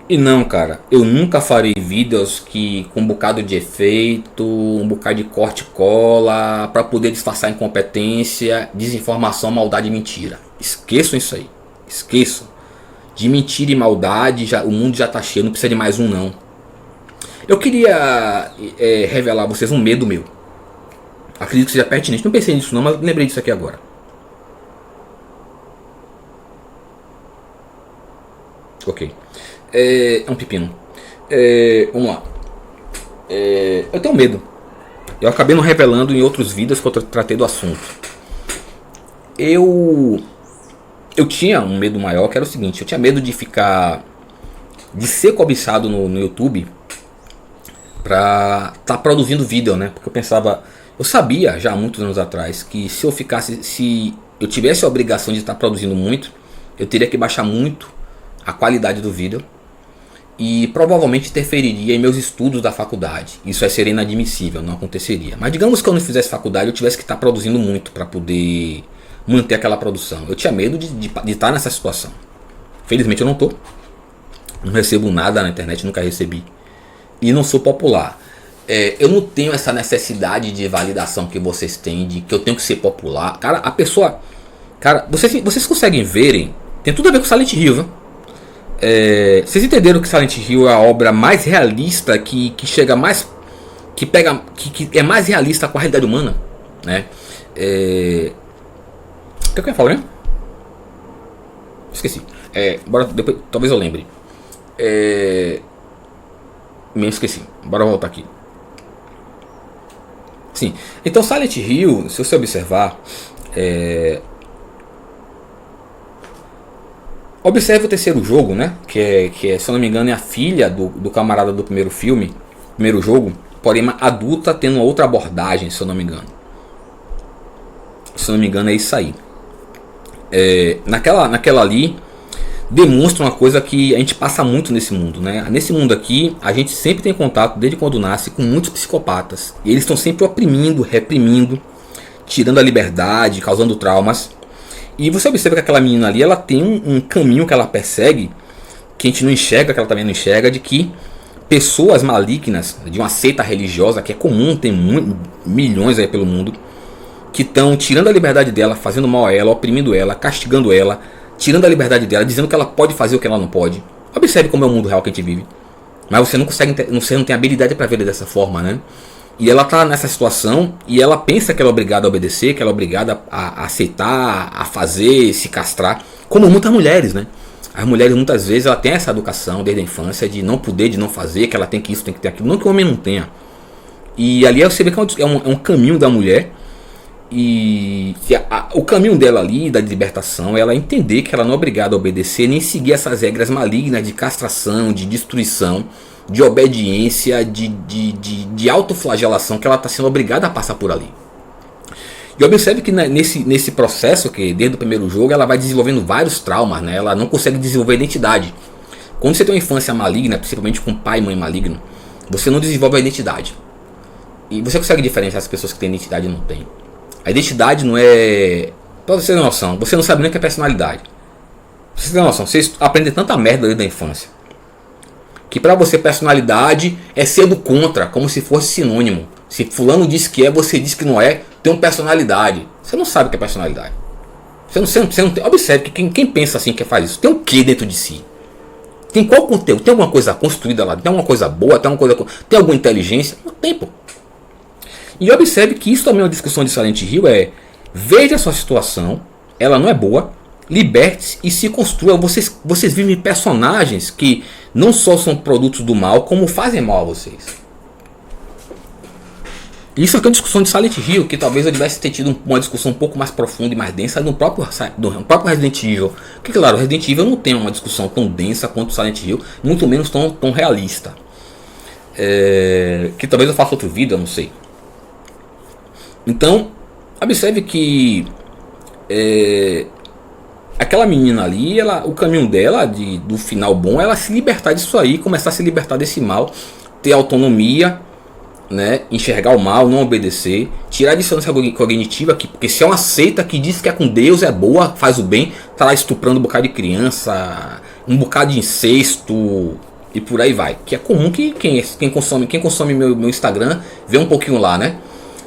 E não, cara, eu nunca farei vídeos com um bocado de efeito, um bocado de corte e cola, para poder disfarçar incompetência, desinformação, maldade e mentira. Esqueçam isso aí. Esqueçam. De mentira e maldade, o mundo já tá cheio, não precisa de mais um não. Eu queria revelar a vocês um medo meu. Acredito que seja pertinente. Não pensei nisso não, mas lembrei disso aqui agora. Ok. É um pepino. Vamos lá. Eu tenho medo. Eu acabei não revelando em outros vídeos que eu tratei do assunto. Eu tinha um medo maior, que era o seguinte: eu tinha medo de ser cobiçado no YouTube pra estar produzindo vídeo, né? Porque eu sabia já há muitos anos atrás que se eu tivesse a obrigação de estar produzindo muito, eu teria que baixar muito a qualidade do vídeo e provavelmente interferiria em meus estudos da faculdade. Isso aí seria inadmissível, não aconteceria. Mas digamos que eu não fizesse faculdade, eu tivesse que estar produzindo muito para poder manter aquela produção. Eu tinha medo de estar nessa situação. Felizmente eu não estou. Não recebo nada na internet, nunca recebi. E não sou popular. Eu não tenho essa necessidade de validação que vocês têm, de que eu tenho que ser popular. Cara, a pessoa... Cara, vocês conseguem verem... Tem tudo a ver com Silent Hill, viu? Vocês entenderam que Silent Hill é a obra mais realista, que chega mais, que é mais realista com a realidade humana, né? O que eu ia falar mesmo? Esqueci. Bora, depois, talvez eu lembre. Me esqueci. Bora voltar aqui. Sim. Então Silent Hill, se você observar, observe o terceiro jogo, né? Que é, se eu não me engano, é a filha do camarada do primeiro filme, primeiro jogo, porém uma adulta tendo uma outra abordagem, se eu não me engano. Se eu não me engano é isso aí. Naquela ali demonstra uma coisa que a gente passa muito nesse mundo, né? Nesse mundo aqui a gente sempre tem contato, desde quando nasce, com muitos psicopatas. E eles estão sempre oprimindo, reprimindo, tirando a liberdade, causando traumas. E você observa que aquela menina ali, ela tem um caminho que ela persegue, que a gente não enxerga, que ela também não enxerga, de que pessoas malignas de uma seita religiosa, que é comum, tem milhões aí pelo mundo, que estão tirando a liberdade dela, fazendo mal a ela, oprimindo ela, castigando ela, tirando a liberdade dela, dizendo que ela pode fazer o que ela não pode. Observe como é o mundo real que a gente vive. Mas você não consegue, você não tem habilidade para ver dessa forma, né? E ela tá nessa situação e ela pensa que ela é obrigada a obedecer, que ela é obrigada a aceitar, a fazer, se castrar, como muitas mulheres, né? As mulheres muitas vezes ela tem essa educação desde a infância de não poder, de não fazer, que ela tem que isso, tem que ter aquilo, não que o homem não tenha. E ali você vê que é um caminho da mulher. E o caminho dela ali, da libertação, é ela entender que ela não é obrigada a obedecer nem seguir essas regras malignas de castração, de destruição, de obediência, de autoflagelação que ela está sendo obrigada a passar por ali. E observe que nesse processo, que desde o primeiro jogo ela vai desenvolvendo vários traumas, né? Ela não consegue desenvolver identidade. Quando você tem uma infância maligna, principalmente com pai e mãe maligno, você não desenvolve a identidade. E você consegue diferenciar as pessoas que têm identidade e não têm. A identidade não é... Pra você ter noção, você não sabe nem o que é personalidade. Pra você ter noção, você aprende tanta merda desde a infância, que pra você personalidade é ser do contra, como se fosse sinônimo. Se fulano diz que é, você diz que não é, tem uma personalidade. Você não sabe o que é personalidade. Você não tem... Observe que quem pensa assim, que faz isso, tem o que dentro de si? Tem qual conteúdo? Tem alguma coisa construída lá? Tem alguma coisa boa? Tem alguma inteligência? Não tem, pô. E observe que isso também é uma discussão de Silent Hill, veja a sua situação, ela não é boa, liberte-se e se construa. Vocês vivem personagens que não só são produtos do mal, como fazem mal a vocês. Isso aqui é uma discussão de Silent Hill, que talvez eu tivesse ter tido uma discussão um pouco mais profunda e mais densa no próprio Resident Evil. Porque claro, o Resident Evil não tem uma discussão tão densa quanto o Silent Hill, muito menos tão realista. Que talvez eu faça outro vídeo, eu não sei. Então, observe que aquela menina ali, o caminho dela, do final bom, é ela se libertar disso aí, começar a se libertar desse mal, ter autonomia, né, enxergar o mal, não obedecer, tirar a dissonância cognitiva, porque se é uma seita que diz que é com Deus, é boa, faz o bem, tá lá estuprando um bocado de criança, um bocado de incesto e por aí vai. Que é comum que quem consome meu Instagram vê um pouquinho lá, né?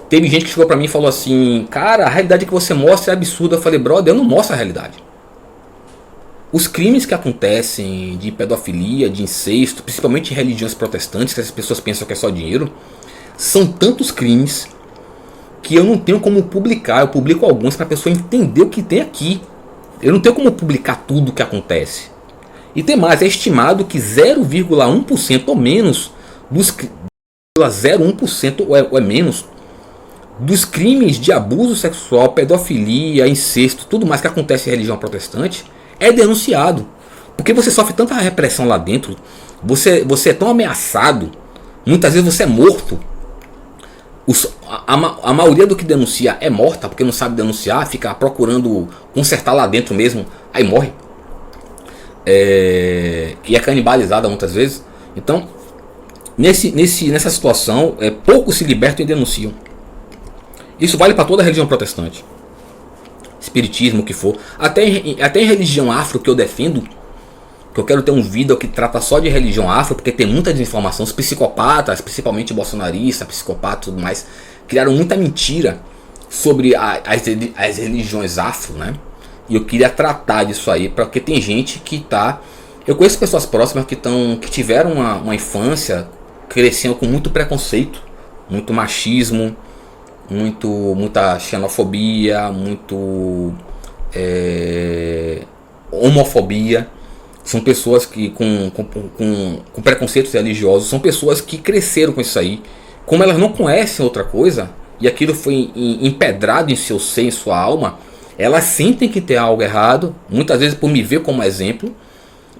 Teve gente que chegou pra mim e falou assim: cara, a realidade que você mostra é absurda. Eu falei: brother, eu não mostro a realidade. Os crimes que acontecem de pedofilia, de incesto, principalmente em religiões protestantes, que as pessoas pensam que é só dinheiro, são tantos crimes que eu não tenho como publicar. Eu publico alguns para a pessoa entender o que tem aqui. Eu não tenho como publicar tudo o que acontece. E tem mais, é estimado que 0,1% ou menos dos 0,1% ou é menos dos crimes de abuso sexual, pedofilia, incesto, tudo mais que acontece em religião protestante é denunciado. Porque você sofre tanta repressão lá dentro, você é tão ameaçado, muitas vezes você é morto. A maioria do que denuncia é morta, porque não sabe denunciar, fica procurando consertar lá dentro mesmo, aí morre. E é canibalizada muitas vezes. Então, nessa situação, poucos se libertam e denunciam. Isso vale para toda a religião protestante, espiritismo, o que for, até em religião afro, que eu defendo, que eu quero ter um vídeo que trata só de religião afro, porque tem muita desinformação. Os psicopatas, principalmente bolsonaristas, psicopatas e tudo mais, criaram muita mentira sobre as religiões afro, né? E eu queria tratar disso aí, porque tem gente que está Eu conheço pessoas próximas que tiveram uma infância, crescendo com muito preconceito, muito machismo, muita xenofobia, homofobia. São pessoas que com preconceitos religiosos, são pessoas que cresceram com isso aí. Como elas não conhecem outra coisa, e aquilo foi empedrado em seu ser, em sua alma, elas sentem que tem algo errado, muitas vezes por me ver como exemplo,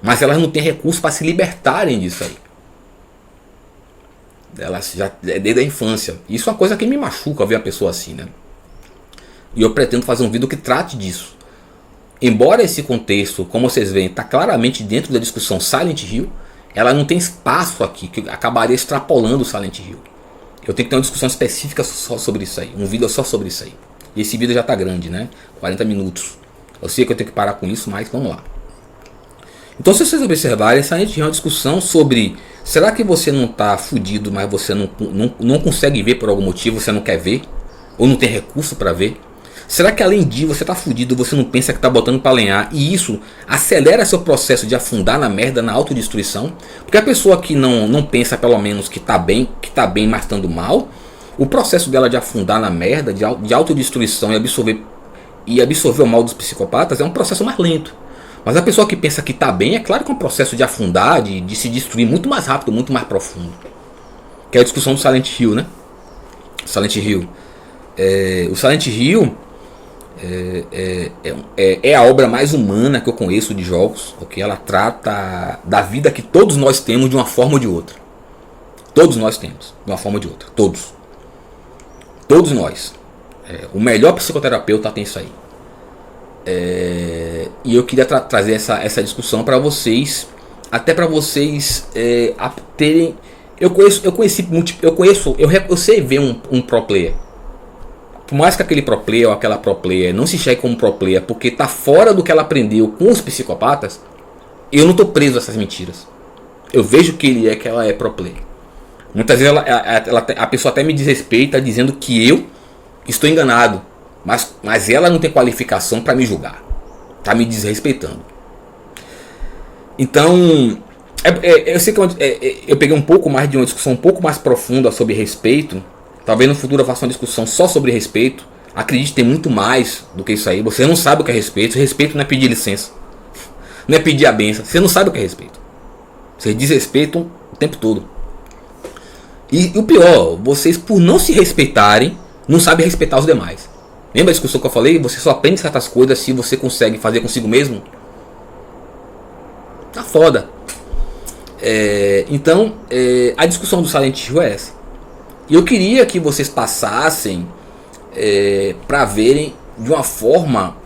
mas elas não têm recurso para se libertarem disso aí. Elas já desde a infância. Isso é uma coisa que me machuca ver uma pessoa assim, né? E eu pretendo fazer um vídeo que trate disso. Embora esse contexto, como vocês veem, está claramente dentro da discussão Silent Hill, ela não tem espaço aqui, que acabaria extrapolando o Silent Hill. Eu tenho que ter uma discussão específica só sobre isso aí, um vídeo só sobre isso aí. E esse vídeo já está grande, né? 40 minutos. Eu sei que eu tenho que parar com isso, mas vamos lá. Então, se vocês observarem, Silent Hill é uma discussão sobre: será que você não está fudido, mas você não consegue ver por algum motivo, você não quer ver? Ou não tem recurso para ver? Será que além de você tá fudido, você não pensa que tá botando para lenhar, e isso acelera seu processo de afundar na merda, na autodestruição? Porque a pessoa que não pensa pelo menos que tá bem, mas estando mal, o processo dela de afundar na merda, de autodestruição e absorver o mal dos psicopatas é um processo mais lento. Mas a pessoa que pensa que tá bem, é claro que é um processo de afundar, de se destruir muito mais rápido, muito mais profundo. Que é a discussão do Silent Hill, né? Silent Hill. O Silent Hill é a obra mais humana que eu conheço de jogos, porque ela trata da vida que todos nós temos de uma forma ou de outra. Todos nós temos, de uma forma ou de outra. Todos nós. O melhor psicoterapeuta tem isso aí. E eu queria trazer essa discussão para vocês, até para vocês terem. Eu sei ver um pro player. Por mais que aquele pro player ou aquela pro player não se chegue como pro player porque tá fora do que ela aprendeu com os psicopatas, eu não tô preso a essas mentiras. Eu vejo que ela é pro player. Muitas vezes a pessoa até me desrespeita dizendo que eu estou enganado, mas ela não tem qualificação para me julgar, tá me desrespeitando. Então eu sei que eu peguei um pouco mais de uma discussão um pouco mais profunda sobre respeito. Talvez no futuro eu faça uma discussão só sobre respeito. Acredite, tem muito mais do que isso aí. Você não sabe o que é respeito. Respeito não é pedir licença, não é pedir a benção. Você não sabe o que é respeito. Vocês desrespeitam o tempo todo. E o pior, vocês, por não se respeitarem, não sabem respeitar os demais. Lembra a discussão que eu falei? Você só aprende certas coisas se você consegue fazer consigo mesmo. Tá foda. Então, a discussão do Silent Hill é essa. E eu queria que vocês passassem para verem de uma forma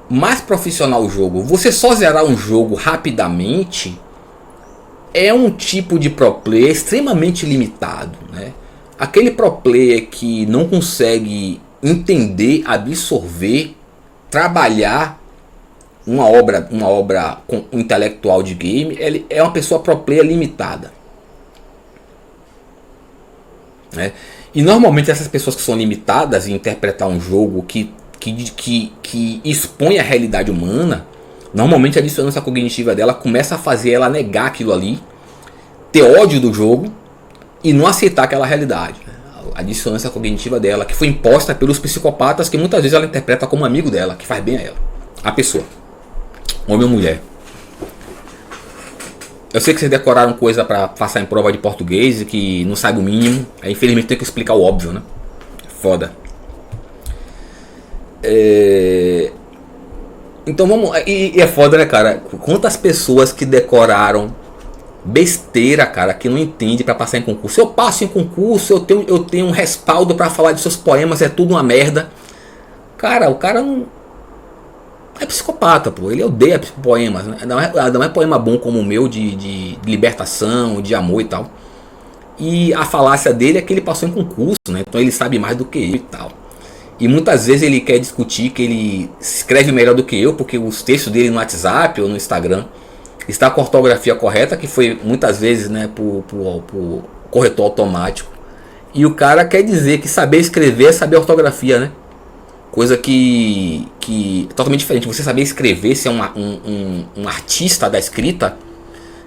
mais profissional o jogo. Você só zerar um jogo rapidamente é um tipo de pro player extremamente limitado, né? Aquele pro player que não consegue entender, absorver, trabalhar uma obra intelectual de game, ele é uma pessoa pro player limitada, né? E normalmente essas pessoas que são limitadas em interpretar um jogo que expõe a realidade humana, normalmente a dissonância cognitiva dela começa a fazer ela negar aquilo ali, ter ódio do jogo e não aceitar aquela realidade. A dissonância cognitiva dela, que foi imposta pelos psicopatas, que muitas vezes ela interpreta como amigo dela, que faz bem a ela, a pessoa, homem ou mulher. Eu sei que vocês decoraram coisa para passar em prova de português e que não sabe o mínimo. Aí, infelizmente, tem que explicar o óbvio, né? Foda. Então vamos. E é foda, né, cara? Quantas pessoas que decoraram besteira, cara, que não entende para passar em concurso. Eu passo em concurso, eu tenho um respaldo para falar de seus poemas, é tudo uma merda. Cara, o cara não. É psicopata, pô. Ele odeia poemas, né? Não é poema bom como o meu de libertação, de amor e tal. E a falácia dele é que ele passou em concurso, né? Então ele sabe mais do que eu e tal. E muitas vezes ele quer discutir que ele escreve melhor do que eu, porque os textos dele no WhatsApp ou no Instagram está com a ortografia correta, que foi muitas vezes, né, por corretor automático. E o cara quer dizer que saber escrever é saber ortografia, né? Coisa que que é totalmente diferente. Você saber escrever, ser um artista da escrita,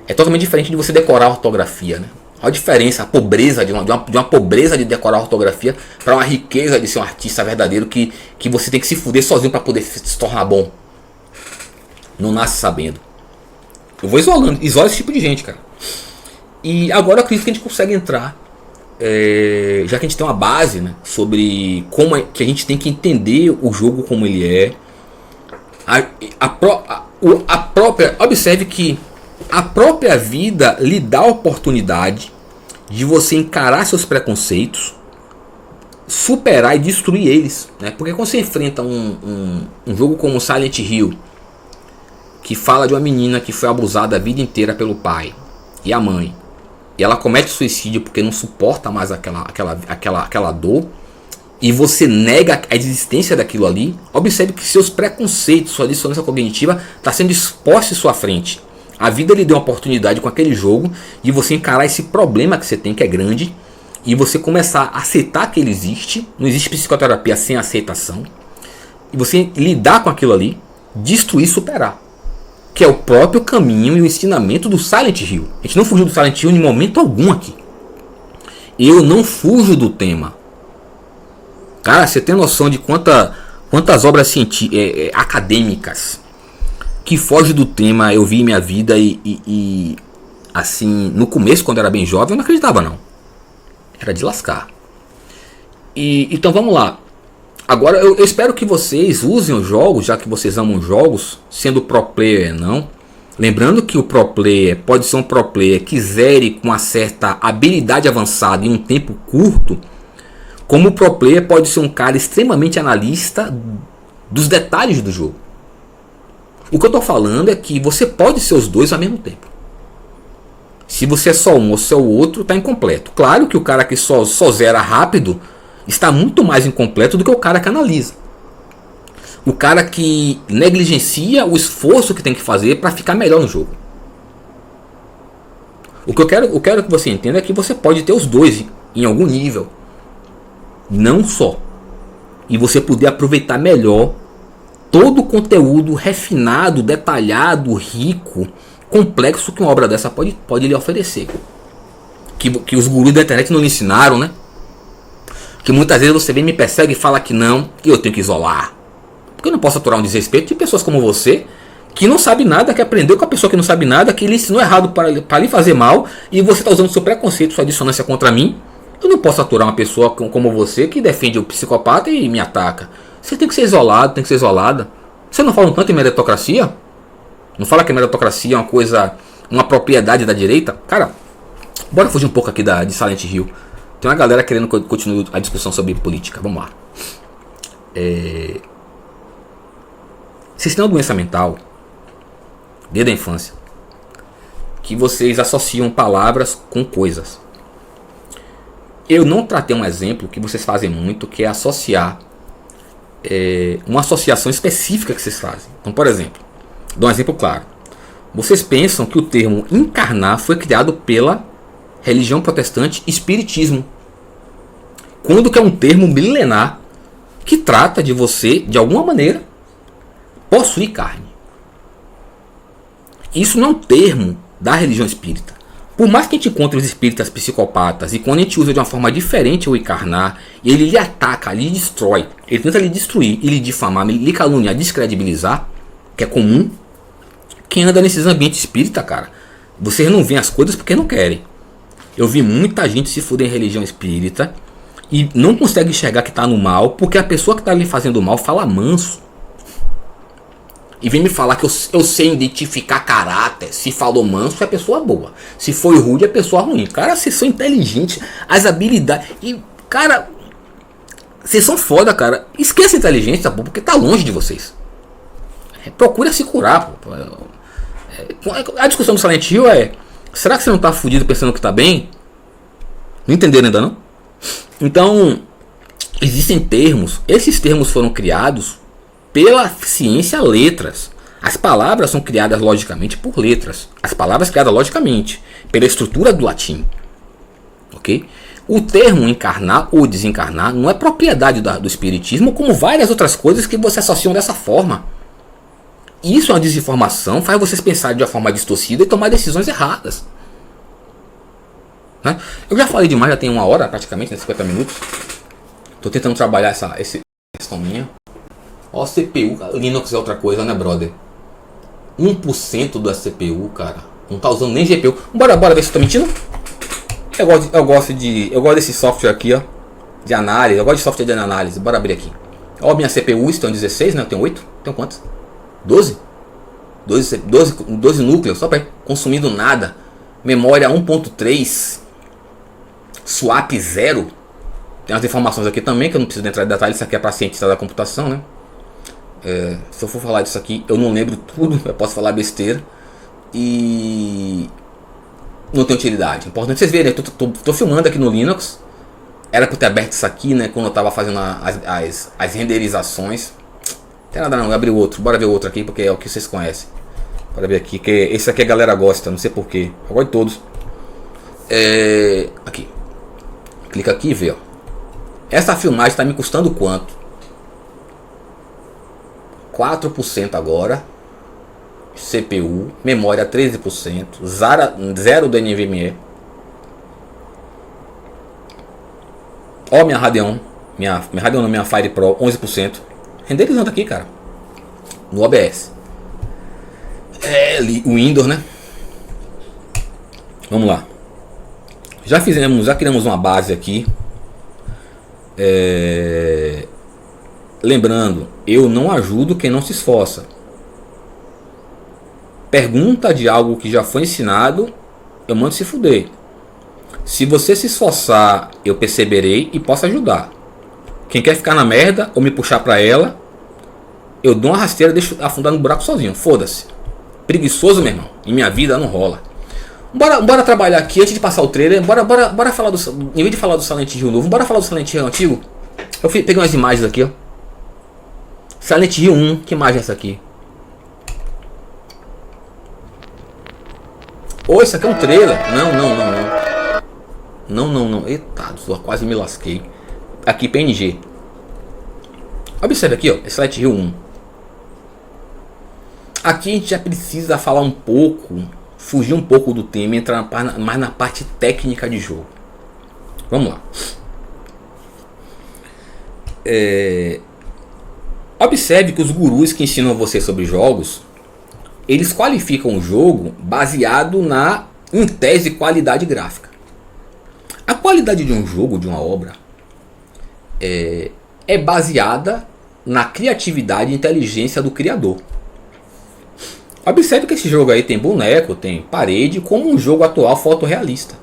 é totalmente diferente de você decorar a ortografia, né? Olha a diferença, a pobreza de uma pobreza de decorar a ortografia para uma riqueza de ser um artista verdadeiro que você tem que se fuder sozinho para poder se tornar bom. Não nasce sabendo. Eu vou isola esse tipo de gente, cara. E agora eu acredito que a gente consegue entrar, já que a gente tem uma base, né, sobre como é que a gente tem que entender o jogo como ele é. Observe que a própria vida lhe dá a oportunidade de você encarar seus preconceitos, superar e destruir eles, né? Porque quando você enfrenta um jogo como Silent Hill, que fala de uma menina que foi abusada a vida inteira pelo pai e a mãe, e ela comete suicídio porque não suporta mais aquela dor, e você nega a existência daquilo ali, observe que seus preconceitos, sua dissonância cognitiva está sendo exposta em sua frente. A vida lhe deu uma oportunidade com aquele jogo de você encarar esse problema que você tem, que é grande, e você começar a aceitar que ele existe. Não existe psicoterapia sem aceitação. E você lidar com aquilo ali, destruir e superar. Que é o próprio caminho e o ensinamento do Silent Hill. A gente não fugiu do Silent Hill em momento algum aqui. Eu não fujo do tema. Cara, você tem noção de quantas obras acadêmicas que foge do tema eu vi em minha vida e assim, no começo, quando eu era bem jovem, eu não acreditava não. Era de lascar. Então vamos lá. Agora eu espero que vocês usem os jogos, já que vocês amam jogos, sendo pro player ou não. Lembrando que o pro player pode ser um pro player que zere com uma certa habilidade avançada em um tempo curto, como o pro player pode ser um cara extremamente analista dos detalhes do jogo. O que eu estou falando é que você pode ser os dois ao mesmo tempo. Se você é só um ou só o outro, está incompleto. Claro que o cara que só zera rápido está muito mais incompleto do que o cara que analisa. O cara que negligencia o esforço que tem que fazer para ficar melhor no jogo. O que eu quero que você entenda é que você pode ter os dois em algum nível. Não só. E você poder aproveitar melhor todo o conteúdo refinado, detalhado, rico, complexo que uma obra dessa pode lhe oferecer. Que os gurus da internet não lhe ensinaram, né? Que muitas vezes você vem, me persegue e fala que não, que eu tenho que isolar. Porque eu não posso aturar um desrespeito de pessoas como você, que não sabe nada, que aprendeu com a pessoa que não sabe nada, que lhe ensinou errado para lhe fazer mal, e você está usando seu preconceito, sua dissonância contra mim. Eu não posso aturar uma pessoa como você, que defende o psicopata e me ataca. Você tem que ser isolado, tem que ser isolada. Você não fala um tanto em meritocracia? Não fala que a meritocracia é uma coisa, uma propriedade da direita? Cara, bora fugir um pouco aqui de Silent Hill. Tem uma galera querendo que eu continue a discussão sobre política. Vamos lá. Vocês têm uma doença mental, desde a infância, que vocês associam palavras com coisas. Eu não tratei um exemplo que vocês fazem muito, que é associar uma associação específica que vocês fazem. Então, por exemplo, dou um exemplo claro. Vocês pensam que o termo encarnar foi criado pela religião protestante espiritismo, quando que é um termo milenar que trata de você, de alguma maneira, possuir carne. Isso não é um termo da religião espírita. Por mais que a gente encontre os espíritas psicopatas, e quando a gente usa de uma forma diferente o encarnar, ele lhe ataca, lhe destrói, ele tenta lhe destruir, lhe difamar, lhe caluniar, descredibilizar, que é comum. Quem anda nesses ambientes espírita, cara, vocês não veem as coisas porque não querem. Eu vi muita gente se fuder em religião espírita e não consegue enxergar que está no mal, porque a pessoa que está lhe fazendo mal fala manso. E vem me falar que eu sei identificar caráter. Se falou manso, é pessoa boa. Se foi rude, é pessoa ruim. Cara, vocês são inteligentes. As habilidades. E, cara, vocês são foda, cara. Esqueça a inteligência, pô, porque tá longe de vocês. Procura se curar, pô. A discussão do Silent Hill é: será que você não tá fudido pensando que tá bem? Não entenderam ainda não? Então, existem termos. Esses termos foram criados pela ciência letras. As palavras são criadas logicamente por letras. As palavras criadas logicamente pela estrutura do latim. Ok? O termo encarnar ou desencarnar não é propriedade do espiritismo, como várias outras coisas que você associam dessa forma. Isso é uma desinformação, faz vocês pensarem de uma forma distorcida e tomar decisões erradas. Né? Eu já falei demais, já tem 1 hora praticamente, né, 50 minutos. Estou tentando trabalhar essa questão minha. Ó, CPU, Linux é outra coisa, né, brother? 1% da CPU, cara. Não tá usando nem GPU. Bora ver se eu tô mentindo. Eu gosto desse software aqui, ó, de análise. Eu gosto de software de análise. Bora abrir aqui. Ó, minha CPU, isso tem 16, né? Eu tenho 8. Tenho quantos? 12 núcleos, só para consumindo nada. Memória 1.3, swap 0. Tem as informações aqui também que eu não preciso entrar em detalhes. Isso aqui é para cientista da computação, né? Se eu for falar disso aqui, eu não lembro tudo. Eu posso falar besteira e não tem utilidade. Importante vocês verem, eu tô filmando aqui no Linux. Era para ter aberto isso aqui, né? Quando eu tava fazendo as renderizações. Não tem nada não, abri outro. Bora ver outro aqui, porque é o que vocês conhecem. Bora ver aqui, que esse aqui a galera gosta, não sei porquê. Eu gosto de todos. Aqui. Clica aqui e vê, ó. Essa filmagem está me custando quanto? 4% agora. CPU. Memória 13%. 0 do NVMe. Ó, minha Radeon. Minha Radeon não, minha Fire Pro 11%. Renderizando aqui, cara. No OBS. O Windows, né? Vamos lá. Já criamos uma base aqui. Lembrando, eu não ajudo quem não se esforça. Pergunta de algo que já foi ensinado, eu mando se fuder. Se você se esforçar, eu perceberei e posso ajudar. Quem quer ficar na merda ou me puxar pra ela, eu dou uma rasteira e deixo afundar no buraco sozinho. Foda-se. Preguiçoso, meu irmão. Em minha vida não rola. Bora trabalhar aqui antes de passar o trailer. Bora falar do. Em vez de falar do Silent Hill novo, bora falar do Silent Hill antigo. Eu peguei umas imagens aqui, ó. Silent Hill 1. Que imagem é essa aqui? Ô, isso aqui é um trailer. Não. Eita, quase me lasquei. Aqui, PNG. Observe aqui, ó. Silent Hill 1. Aqui a gente já precisa falar um pouco, fugir um pouco do tema e entrar mais na parte técnica de jogo. Vamos lá. Observe que os gurus que ensinam você sobre jogos, eles qualificam o jogo baseado em tese, qualidade gráfica. A qualidade de um jogo, de uma obra, é baseada na criatividade e inteligência do criador. Observe que esse jogo aí tem boneco, tem parede, como um jogo atual fotorrealista.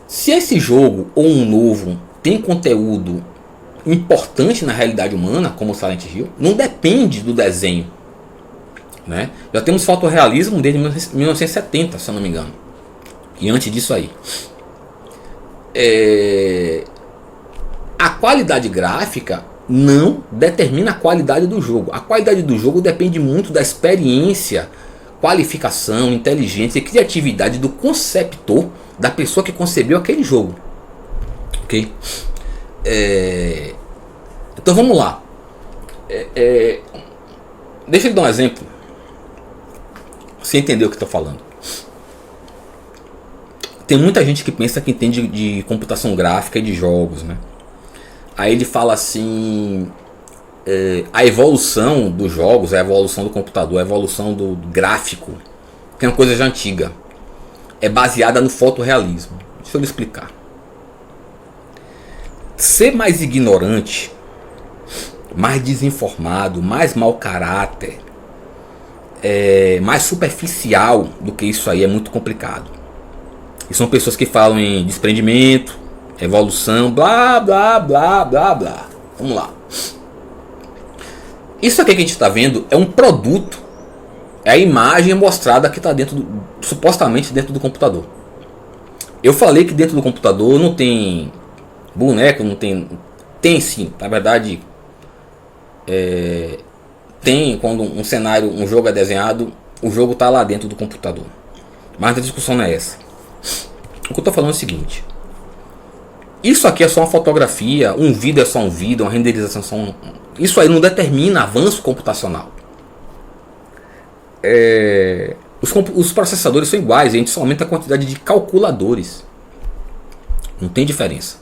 Se esse jogo ou um novo tem conteúdo importante na realidade humana, como o Silent Hill, não depende do desenho, né? Já temos fotorrealismo desde 1970, se eu não me engano. E antes disso aí. A qualidade gráfica não determina a qualidade do jogo. A qualidade do jogo depende muito da experiência, qualificação, inteligência e criatividade do conceptor, da pessoa que concebeu aquele jogo. Ok? Então vamos lá. Deixa eu dar um exemplo. Você entendeu o que estou falando. Tem muita gente que pensa que entende de computação gráfica e de jogos, né? Aí ele fala assim, a evolução dos jogos, a evolução do computador, a evolução do gráfico, que é uma coisa já antiga, é baseada no fotorrealismo. Deixa eu lhe explicar. Ser mais ignorante, mais desinformado, mais mau caráter, mais superficial do que isso aí é muito complicado. E são pessoas que falam em desprendimento, evolução, blá blá blá blá blá. Vamos lá. Isso aqui que a gente está vendo é um produto. É a imagem mostrada que está supostamente dentro do computador. Eu falei que dentro do computador não tem boneco, não tem. Tem sim, na verdade. Tem quando um cenário, um jogo é desenhado, o jogo está lá dentro do computador. Mas a discussão não é essa. O que eu estou falando é o seguinte. Isso aqui é só uma fotografia, um vídeo é só um vídeo, uma renderização é só um... Isso aí não determina avanço computacional. Os processadores são iguais, a gente só aumenta a quantidade de calculadores. Não tem diferença.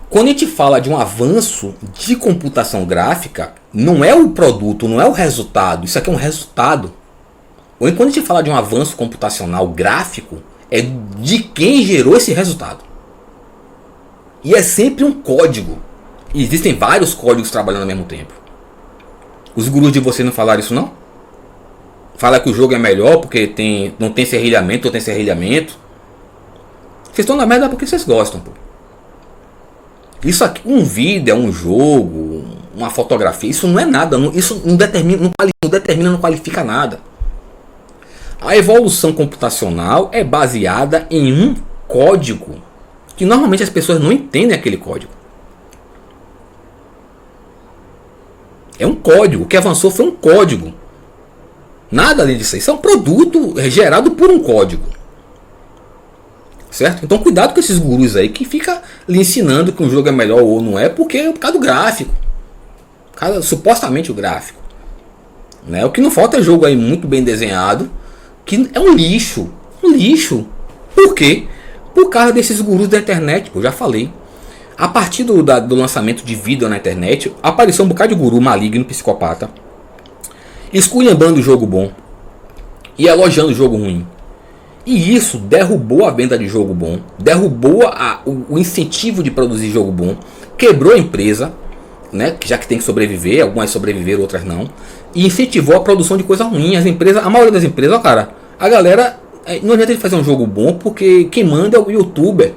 Quando a gente fala de um avanço de computação gráfica, não é o produto, não é o resultado. Isso aqui é um resultado. Ou quando a gente fala de um avanço computacional gráfico, é de quem gerou esse resultado. E é sempre um código. E existem vários códigos trabalhando ao mesmo tempo. Os gurus de vocês não falaram isso não? Fala que o jogo é melhor porque não tem serrilhamento ou tem serrilhamento. Vocês estão na merda porque vocês gostam, pô. Isso aqui, um vídeo, um jogo, uma fotografia, isso não é nada. Isso não determina, não qualifica nada. A evolução computacional é baseada em um código. Que normalmente as pessoas não entendem aquele código. É um código. O que avançou foi um código. Nada além disso. Isso é um produto gerado por um código. Certo? Então cuidado com esses gurus aí que fica lhe ensinando que um jogo é melhor ou não é, porque é por causa do gráfico. Supostamente o gráfico. Né? O que não falta é jogo aí muito bem desenhado, que é um lixo. Um lixo. Por quê? Por causa desses gurus da internet, eu já falei. A partir do lançamento de vídeo na internet, apareceu um bocado de guru maligno, psicopata, esculhambando o jogo bom e elogiando o jogo ruim. E isso derrubou a venda de jogo bom, derrubou o incentivo de produzir jogo bom, quebrou a empresa, né, já que tem que sobreviver, algumas sobreviveram, outras não, e incentivou a produção de coisa ruim. As empresas, a maioria das empresas, ó, cara, a galera, não adianta ele fazer um jogo bom, porque quem manda é o youtuber.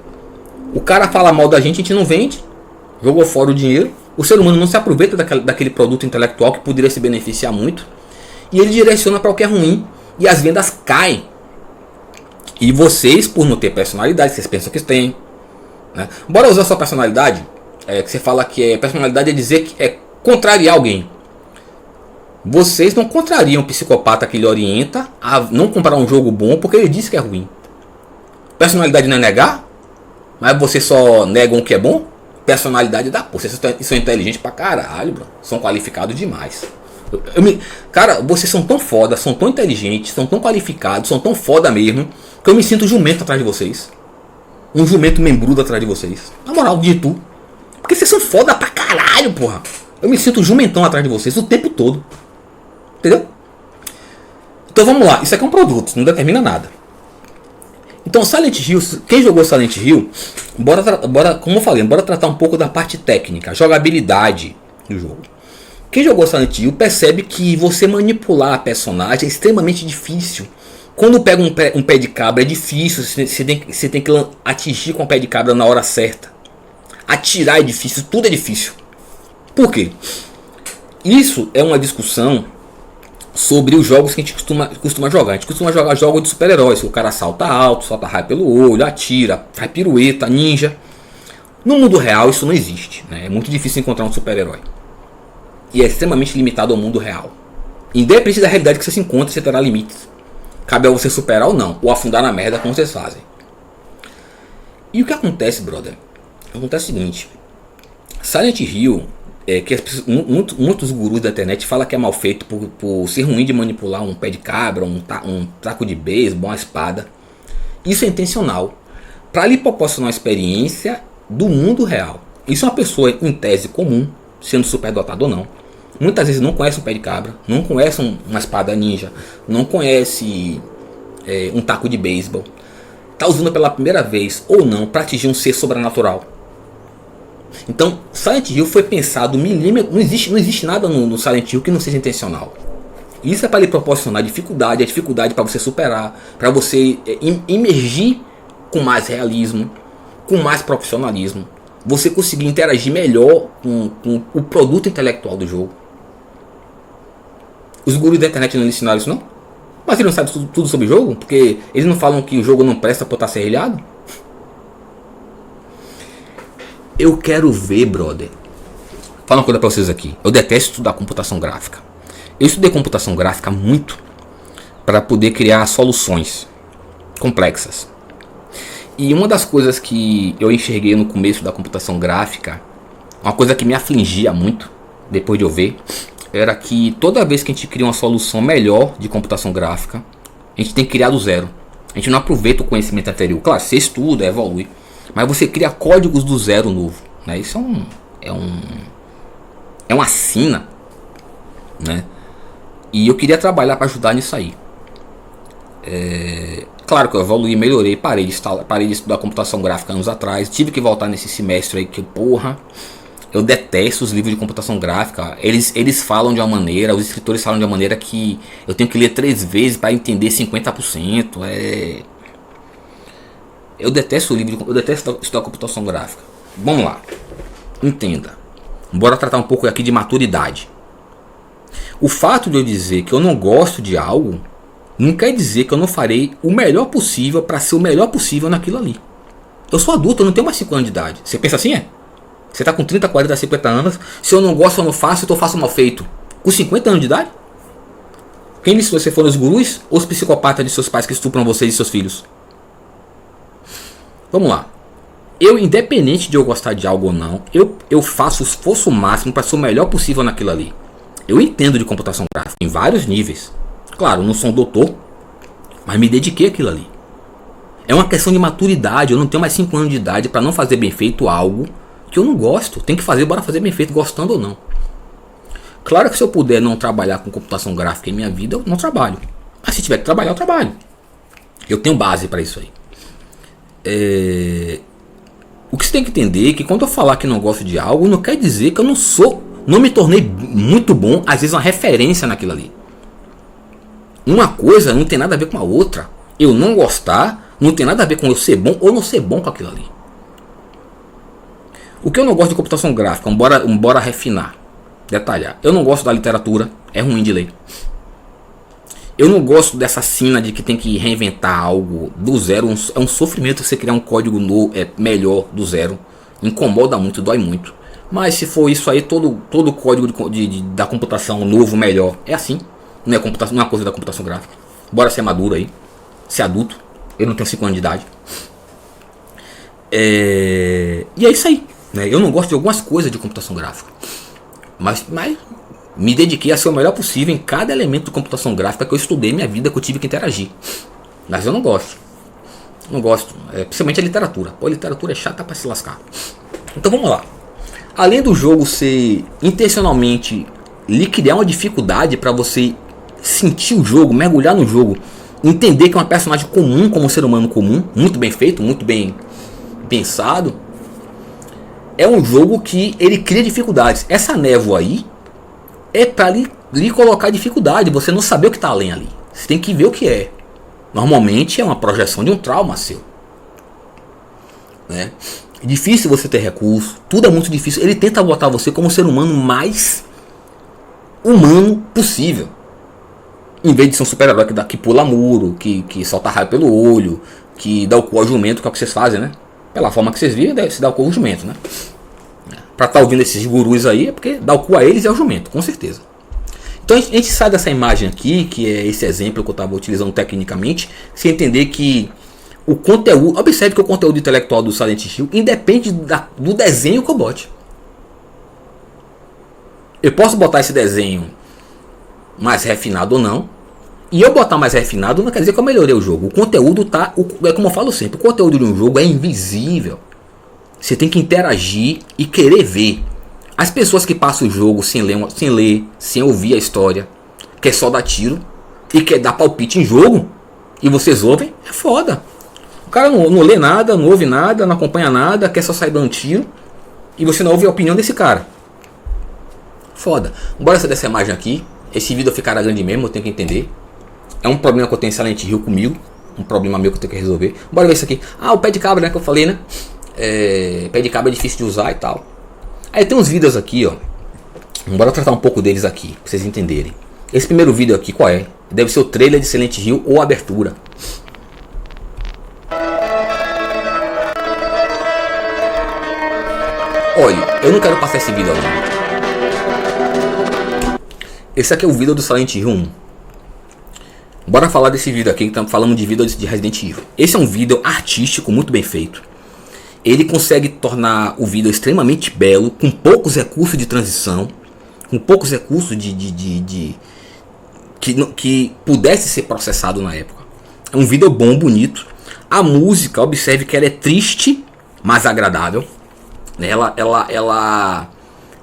O cara fala mal da gente não vende, jogou fora o dinheiro, o ser humano não se aproveita daquele produto intelectual que poderia se beneficiar muito, e ele direciona para o que é ruim, e as vendas caem. E vocês, por não ter personalidade, vocês pensam que tem, né? Bora usar sua personalidade, que você fala que personalidade é dizer que é contrariar alguém. Vocês não contrariam o psicopata que lhe orienta a não comprar um jogo bom porque ele disse que é ruim. Personalidade não é negar, mas vocês só negam o que é bom. Personalidade dá, pô, vocês são inteligentes pra caralho, bro. São qualificados demais. Cara, vocês são tão foda, são tão inteligentes, são tão qualificados, são tão foda mesmo, que eu me sinto jumento atrás de vocês. Um jumento membrudo atrás de vocês. Na moral, de tu. Porque vocês são foda pra caralho, porra. Eu me sinto jumentão atrás de vocês o tempo todo. Entendeu? Então vamos lá. Isso aqui é um produto, não determina nada. Então Silent Hill, quem jogou Silent Hill, como eu falei, bora tratar um pouco da parte técnica, jogabilidade do jogo. Quem jogou Silent Hill percebe que você manipular a personagem é extremamente difícil. Quando pega um pé de cabra é difícil, você tem que atingir com o pé de cabra na hora certa. Atirar é difícil, tudo é difícil. Por quê? Isso é uma discussão sobre os jogos que a gente costuma jogar. A gente costuma jogar jogos de super-heróis. O cara salta alto, solta raio pelo olho, atira, faz pirueta, ninja. No mundo real isso não existe, né? É muito difícil encontrar um super-herói. E é extremamente limitado ao mundo real. Independente da realidade que você se encontra, você terá limites. Cabe a você superar ou não, ou afundar na merda como vocês fazem. E o que acontece, brother? Acontece o seguinte. Silent Hill, que muitos gurus da internet falam que é mal feito por ser ruim de manipular um pé de cabra, um taco de beisebol, uma espada. Isso é intencional, para lhe proporcionar uma experiência do mundo real. Isso é uma pessoa em tese comum, sendo superdotado ou não. Muitas vezes não conhece um pé de cabra, não conhece uma espada ninja, não conhece um taco de beisebol. Está usando pela primeira vez ou não para atingir um ser sobrenatural. Então Silent Hill foi pensado milímetro. Não existe nada no Silent Hill que não seja intencional. Isso é para lhe proporcionar dificuldade, a dificuldade para você superar, para você imergir com mais realismo, com mais profissionalismo, você conseguir interagir melhor com o produto intelectual do jogo. Os gurus da internet não ensinaram isso não? Mas eles não sabem tudo sobre o jogo? Porque eles não falam que o jogo não presta por estar serrilhado? Eu quero ver, brother. Fala uma coisa pra vocês aqui. Eu detesto estudar computação gráfica. Eu estudei computação gráfica muito para poder criar soluções complexas. E uma das coisas que eu enxerguei no começo da computação gráfica, uma coisa que me afligia muito, depois de eu ver, era que toda vez que a gente cria uma solução melhor de computação gráfica, a gente tem que criar do zero. A gente não aproveita o conhecimento anterior. Claro, você estuda, evolui, mas você cria códigos do zero novo, né? Isso é uma sina, né? E eu queria trabalhar para ajudar nisso aí. Claro que eu evoluí, melhorei, parei de estudar computação gráfica anos atrás. Tive que voltar nesse semestre aí que, porra, eu detesto os livros de computação gráfica. Eles falam de uma maneira, os escritores falam de uma maneira que eu tenho que ler 3 vezes para entender 50%. Eu detesto o livro, eu detesto estudar computação gráfica. Vamos lá, entenda. Bora tratar um pouco aqui de maturidade. O fato de eu dizer que eu não gosto de algo não quer dizer que eu não farei o melhor possível para ser o melhor possível naquilo ali. Eu sou adulto, eu não tenho mais 5 anos de idade. Você pensa assim, é? Você tá com 30, 40, 50 anos. Se eu não gosto, eu não faço, então eu faço mal feito. Com 50 anos de idade? Quem disse que você foram os gurus ou os psicopatas de seus pais que estupram vocês e seus filhos? Vamos lá. Eu, independente de eu gostar de algo ou não, eu faço o esforço máximo para ser o melhor possível naquilo ali. Eu entendo de computação gráfica em vários níveis. Claro, não sou um doutor, mas me dediquei àquilo ali. É uma questão de maturidade. Eu não tenho mais 5 anos de idade para não fazer bem feito algo que eu não gosto. Tem que fazer, bora fazer bem feito, gostando ou não. Claro que se eu puder não trabalhar com computação gráfica em minha vida, eu não trabalho. Mas se tiver que trabalhar, eu trabalho. Eu tenho base para isso aí. O que você tem que entender é que quando eu falar que não gosto de algo, não quer dizer que eu não me tornei muito bom, às vezes uma referência naquilo ali. Uma coisa não tem nada a ver com a outra. Eu não gostar não tem nada a ver com eu ser bom ou não ser bom com aquilo ali. O que eu não gosto de computação gráfica, embora refinar, detalhar. Eu não gosto da literatura, é ruim de ler. Eu não gosto dessa sina de que tem que reinventar algo do zero. É um sofrimento você criar um código novo, melhor do zero. Incomoda muito, dói muito. Mas se for isso aí, todo código da computação novo, melhor, é assim. Não é uma coisa da computação gráfica. Bora ser maduro aí, ser adulto. Eu não tenho 5 anos de idade. E é isso aí, né? Eu não gosto de algumas coisas de computação gráfica, mas me dediquei a ser o melhor possível em cada elemento de computação gráfica que eu estudei minha vida, que eu tive que interagir. Mas eu não gosto. Não gosto, principalmente a literatura. Pô, a literatura é chata pra se lascar. Então vamos lá. Além do jogo ser intencionalmente lhe criar uma dificuldade para você sentir o jogo, mergulhar no jogo, entender que é uma personagem comum, como um ser humano comum, muito bem feito, muito bem pensado, é um jogo que ele cria dificuldades. Essa névoa aí é para lhe colocar dificuldade, você não saber o que está além ali. Você tem que ver o que é. Normalmente é uma projeção de um trauma seu, né? É difícil você ter recurso, tudo é muito difícil. Ele tenta botar você como o ser humano mais humano possível. Em vez de ser um super-herói que pula muro, que solta raio pelo olho, que dá o cu ao jumento, que é o que vocês fazem, né? Pela forma que vocês vivem, deve se dar o cu ao jumento, né? Pra estar ouvindo esses gurus aí, é porque dá o cu a eles e ao jumento, com certeza. Então a gente sai dessa imagem aqui, que é esse exemplo que eu estava utilizando tecnicamente, sem entender que o conteúdo... Observe que o conteúdo intelectual do Silent Hill independe do desenho que eu bote. Eu posso botar esse desenho mais refinado ou não. E eu botar mais refinado não quer dizer que eu melhorei o jogo. O conteúdo tá... É como eu falo sempre, o conteúdo de um jogo é invisível. Você tem que interagir e querer ver. As pessoas que passam o jogo sem ler, sem ouvir a história, quer só dar tiro e quer dar palpite em jogo, e vocês ouvem, é foda. O cara não lê nada, não ouve nada, não acompanha nada, quer só sair dando tiro, e você não ouve a opinião desse cara. Foda. Bora sair dessa imagem aqui. Esse vídeo ficará grande mesmo, eu tenho que entender. É um problema que eu tenho em Silent Hill comigo. Um problema meu que eu tenho que resolver. Bora ver isso aqui. O pé de cabra, né, que eu falei, né? Pé de cabra é difícil de usar e tal. Aí tem uns vídeos aqui, ó. Bora tratar um pouco deles aqui, pra vocês entenderem. Esse primeiro vídeo aqui, qual é? Deve ser o trailer de Silent Hill ou a abertura. Olha, eu não quero passar esse vídeo ali. Esse aqui é o vídeo do Silent Hill 1. Bora falar desse vídeo aqui, que estamos falando de vídeo de Resident Evil. Esse é um vídeo artístico, muito bem feito. Ele consegue tornar o vídeo extremamente belo, com poucos recursos de transição, com poucos recursos que pudesse ser processado na época. É um vídeo bom, bonito. A música, observe que ela é triste, mas agradável. Ela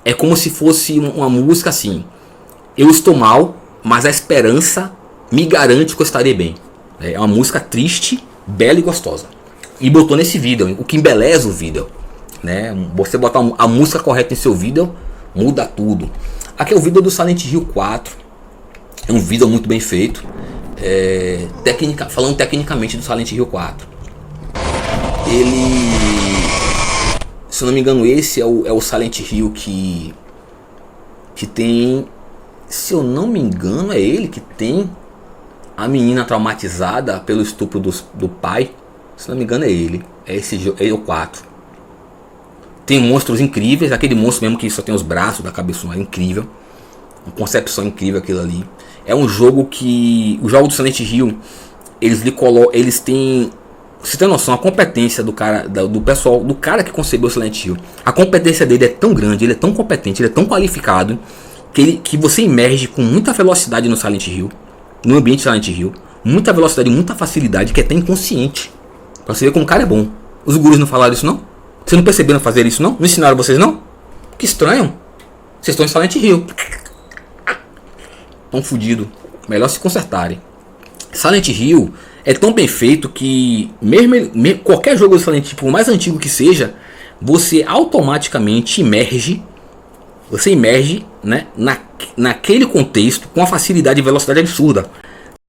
é como se fosse uma música assim: eu estou mal, mas a esperança me garante que eu estarei bem. É uma música triste, bela e gostosa. E botou nesse vídeo, o que embeleza o vídeo, né? Você botar a música correta em seu vídeo, muda tudo. Aqui é o vídeo do Silent Hill 4. É um vídeo muito bem feito. Falando tecnicamente do Silent Hill 4. Ele, se eu não me engano, esse é o Silent Hill que tem, se eu não me engano, é ele que tem a menina traumatizada pelo estupro do pai. Se não me engano, é ele. É esse jogo, é o 4. Tem monstros incríveis, aquele monstro mesmo que só tem os braços da cabeça, é incrível. Uma concepção incrível aquilo ali. É um jogo que, o jogo do Silent Hill, eles têm, você tem noção, a competência do cara, do pessoal, do cara que concebeu o Silent Hill. A competência dele é tão grande, ele é tão competente, ele é tão qualificado, que você emerge com muita velocidade no Silent Hill, no ambiente Silent Hill, muita velocidade, muita facilidade, que é até inconsciente. Pra você ver como o cara é bom. Os gurus não falaram isso não? Vocês não perceberam fazer isso não? Não ensinaram vocês não? Que estranho. Vocês estão em Silent Hill. Estão fodidos. Melhor se consertarem. Silent Hill é tão bem feito que mesmo qualquer jogo do Silent Hill, por mais antigo que seja, você automaticamente emerge. Você emerge, né, naquele contexto com uma facilidade e velocidade absurda.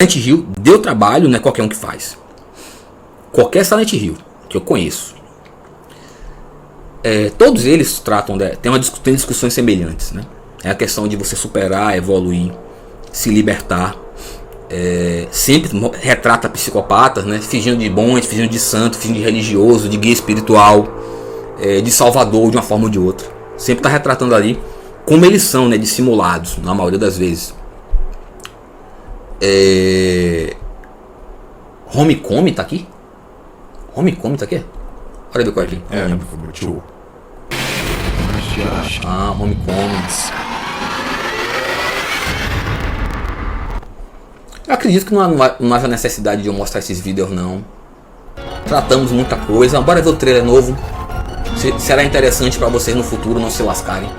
Silent Hill deu trabalho, não é qualquer um que faz. Qualquer Silent Hill que eu conheço, todos eles tratam, tem discussões semelhantes, né? É a questão de você superar, evoluir, se libertar. Sempre retrata psicopatas, né? Fingindo de bons, fingindo de santo, fingindo de religioso, de guia espiritual, de salvador de uma forma ou de outra. Sempre está retratando ali como eles são, né? Dissimulados, na maioria das vezes. Homecoming tá aqui? Homecoming tá aqui? Olha qual é aqui. Homecoming. Eu acredito que não haja necessidade de eu mostrar esses vídeos não. Tratamos muita coisa. Bora ver o trailer novo. Será interessante para vocês no futuro não se lascarem.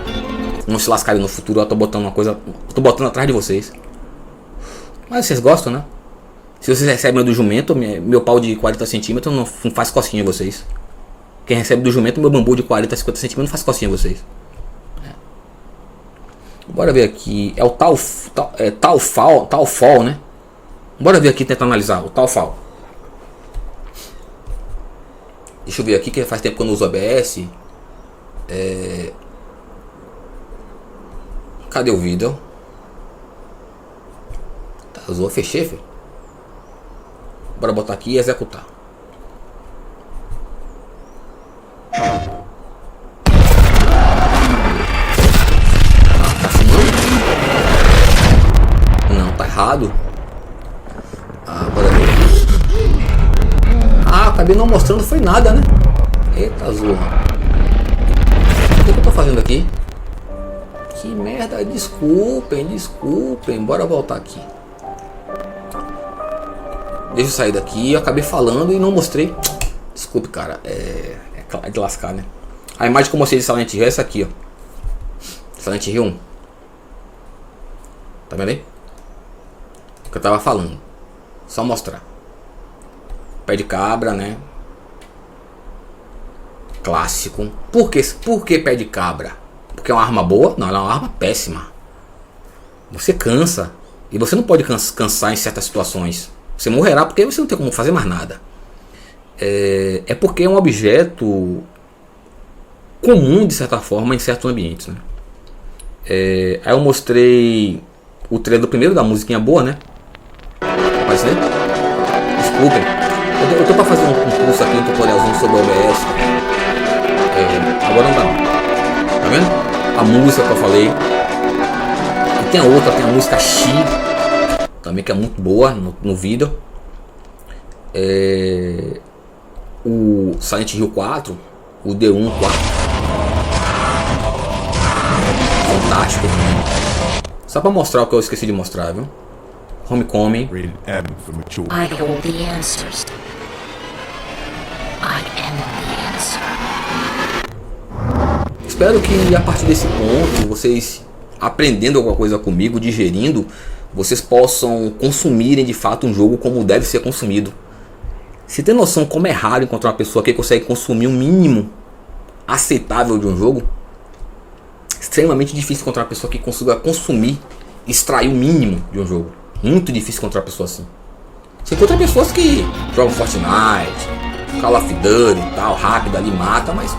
Não se lascarem no futuro. Eu tô botando uma coisa. Tô botando atrás de vocês. Mas vocês gostam, né? Se vocês recebem do jumento, meu pau de 40 centímetros não faz cosquinha em vocês. Quem recebe do jumento, meu bambu de 40, 50 centímetros não faz cosquinha em vocês. Bora ver aqui. É o Towerfall, né? Bora ver aqui e tentar analisar o Towerfall. Deixa eu ver aqui, que faz tempo que eu não uso OBS. Cadê o vídeo? Usou, fechei, filho. Bora botar aqui e executar. Tá filmando? Não, tá errado. Bora ver. Acabei não mostrando, foi nada, né? Eita zorra. O que eu tô fazendo aqui? Que merda, desculpem. Bora voltar aqui. Deixa eu sair daqui, eu acabei falando e não mostrei. Desculpe, cara, é de lascar, né? A imagem que eu mostrei de Silent Hill é essa aqui, ó. Silent Hill 1. Tá vendo aí? O que eu tava falando. Só mostrar. Pé de cabra, né? Clássico. Por que pé de cabra? Porque é uma arma boa? Não, ela é uma arma péssima. Você cansa. E você não pode cansar em certas situações. Você morrerá porque você não tem como fazer mais nada. É porque é um objeto comum, de certa forma, em certos ambientes, né? Aí eu mostrei o trailer do primeiro, da musiquinha boa, né? Pode ser? Desculpem. Eu tô pra fazer um curso aqui, um tutorialzinho sobre o OBS. Agora não dá não. Tá vendo? A música que eu falei. E tem a outra, tem a música X. Tá também, que é muito boa no vídeo. O Silent Hill 4, o D1 4, fantástico também. Só pra mostrar o que eu esqueci de mostrar, viu? Homecoming. I hold the answers. I am the answer. Espero que a partir desse ponto, vocês aprendendo alguma coisa comigo, digerindo, vocês possam consumirem de fato um jogo como deve ser consumido. Se tem noção como é raro encontrar uma pessoa que consegue consumir um mínimo aceitável de um jogo, extremamente difícil encontrar uma pessoa que consiga consumir, extrair o mínimo de um jogo. Muito difícil encontrar uma pessoa assim. Você encontra pessoas que jogam Fortnite, Call of Duty e tal, rápido ali, mata, mas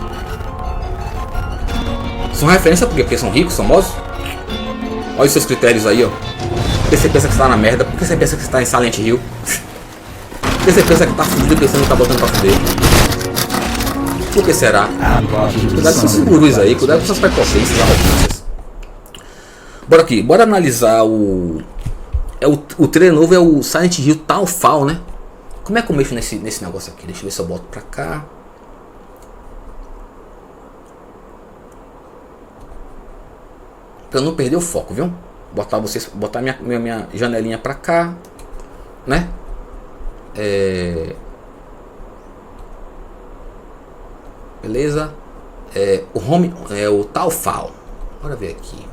são referência porque são ricos, famosos. Olha os seus critérios aí, ó. Por que você pensa que você tá na merda? Por que você pensa que você tá em Silent Hill? Por que você pensa que tá fudido pensando que tá botando pra fuder? Por que será? Cuidado com seus gurus aí, cuidado com suas prepotências, arrogâncias. Bora aqui, bora analisar o trailer novo, é o Silent Hill Townfall, né? Como é que eu mexo nesse negócio aqui? Deixa eu ver se eu boto pra cá. Pra eu não perder o foco, viu? Botar minha janelinha pra cá, né? Beleza? O Townfall. Bora ver aqui.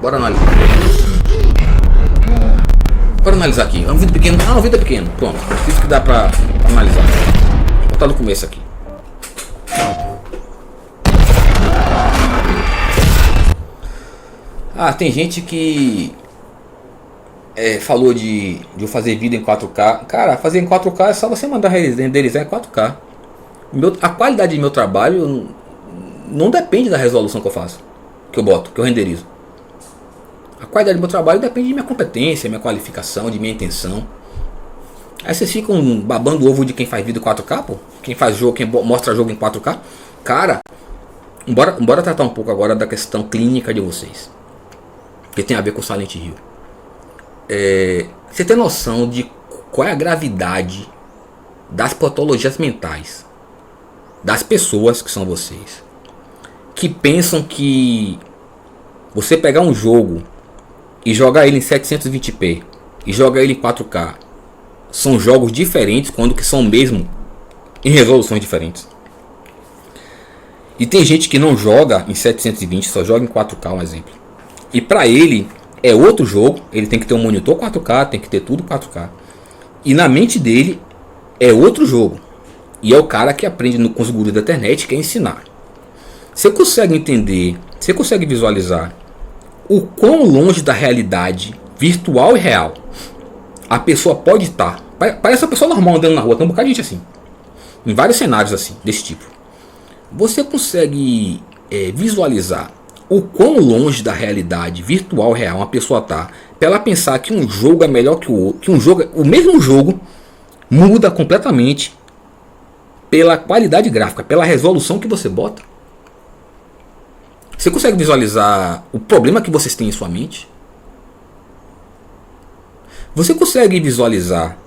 Bora analisar. Bora analisar aqui. É um vídeo pequeno. Ah, um vídeo é pequeno. Pronto. Isso que dá pra analisar. Vou botar no começo aqui. Ah, tem gente que falou de eu fazer vídeo em 4K. Cara, fazer em 4K é só você mandar renderizar em 4K. A qualidade do meu trabalho não depende da resolução que eu faço, que eu boto, que eu renderizo. A qualidade do meu trabalho depende de minha competência, minha qualificação, de minha intenção. Aí vocês ficam babando o ovo de quem faz vídeo 4K, pô? Quem faz jogo, quem mostra jogo em 4K. Cara, bora tratar um pouco agora da questão clínica de vocês, que tem a ver com Silent Hill. Você tem noção de qual é a gravidade das patologias mentais das pessoas que são vocês, que pensam que você pegar um jogo e jogar ele em 720p e jogar ele em 4K são jogos diferentes, quando que são mesmo em resoluções diferentes? E tem gente que não joga em 720, só joga em 4K, um exemplo. E para ele é outro jogo, ele tem que ter um monitor 4K, tem que ter tudo 4K. E na mente dele é outro jogo. E é o cara que aprende com os gurus da internet, que é ensinar. Você consegue entender, você consegue visualizar o quão longe da realidade virtual e real a pessoa pode estar? Parece uma pessoa normal andando na rua, tem um bocado de gente assim, em vários cenários assim, desse tipo. Você consegue visualizar o quão longe da realidade virtual e real uma pessoa está, para ela pensar que um jogo é melhor que o outro, que o mesmo jogo muda completamente pela qualidade gráfica, pela resolução que você bota? Você consegue visualizar o problema que vocês têm em sua mente? Você consegue visualizar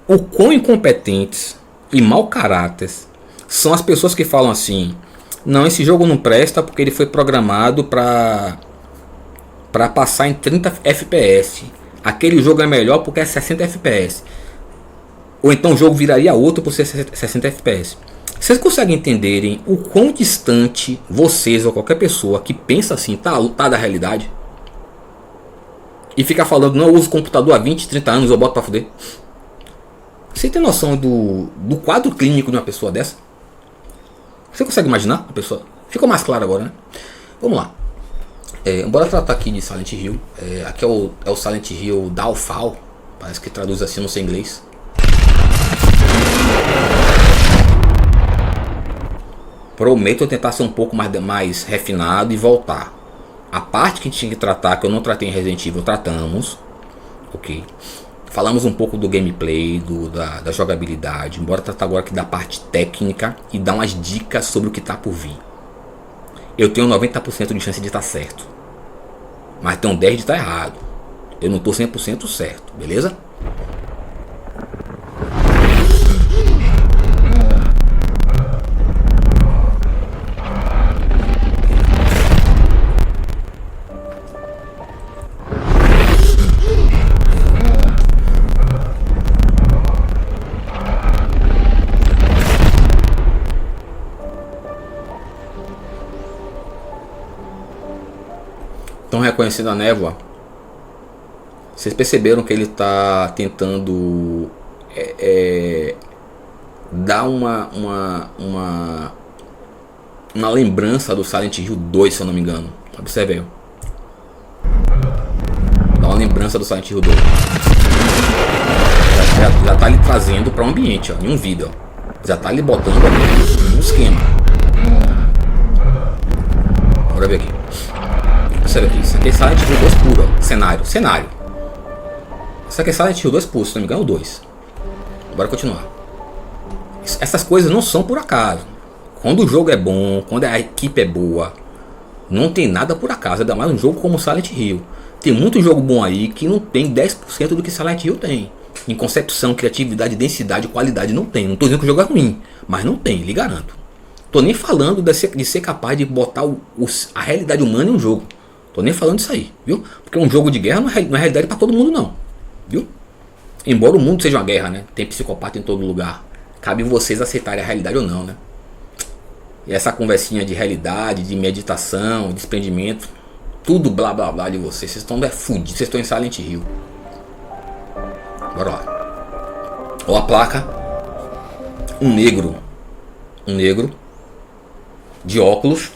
o quão incompetentes e mau caráteres são as pessoas que falam assim: não, esse jogo não presta porque ele foi programado para passar em 30 FPS. Aquele jogo é melhor porque é 60 FPS. Ou então o jogo viraria outro por ser 60 FPS. Vocês conseguem entenderem o quão distante vocês ou qualquer pessoa que pensa assim tá da realidade? E fica falando: não, eu uso computador há 20, 30 anos, eu boto pra fuder. Você tem noção do quadro clínico de uma pessoa dessa? Você consegue imaginar a pessoa? Ficou mais claro agora, né? Vamos lá. Bora tratar aqui de Silent Hill. Aqui é o Silent Hill Townfall. Parece que traduz assim, não sei inglês. Prometo eu tentar ser um pouco mais refinado e voltar. A parte que a gente tinha que tratar, que eu não tratei em Resident Evil, tratamos. Ok. Falamos um pouco do gameplay, da jogabilidade. Bora tratar agora aqui da parte técnica e dar umas dicas sobre o que está por vir. Eu tenho 90% de chance de estar certo, mas tenho 10% de estar errado. Eu não estou 100% certo, beleza? Estão reconhecendo a névoa? Vocês perceberam que ele está tentando dar uma lembrança do Silent Hill 2, se eu não me engano. Observe aí. Dá uma lembrança do Silent Hill 2. Já tá lhe trazendo para o ambiente, ó, em um vídeo. Ó. Já tá lhe botando aqui um esquema. Bora ver aqui. Observe aqui. Isso aqui é Silent Hill 2 puro. Ó. Cenário. Isso aqui é Silent Hill 2 puro, se não me engano, 2. Bora continuar. Essas coisas não são por acaso. Quando o jogo é bom, quando a equipe é boa, não tem nada por acaso. Ainda mais um jogo como Silent Hill. Tem muito jogo bom aí que não tem 10% do que Silent Hill tem. Em concepção, criatividade, densidade, qualidade, não tem. Não tô dizendo que o jogo é ruim, mas não tem, lhe garanto. Tô nem falando de ser capaz de botar a realidade humana em um jogo. Tô nem falando disso aí, viu? Porque um jogo de guerra não é realidade para todo mundo, não. Viu? Embora o mundo seja uma guerra, né? Tem psicopata em todo lugar. Cabe vocês aceitarem a realidade ou não, né? E essa conversinha de realidade, de meditação, desprendimento, tudo blá blá blá de vocês. Vocês estão fudidos, vocês estão em Silent Hill. Bora lá. Ó a placa. Um negro de óculos,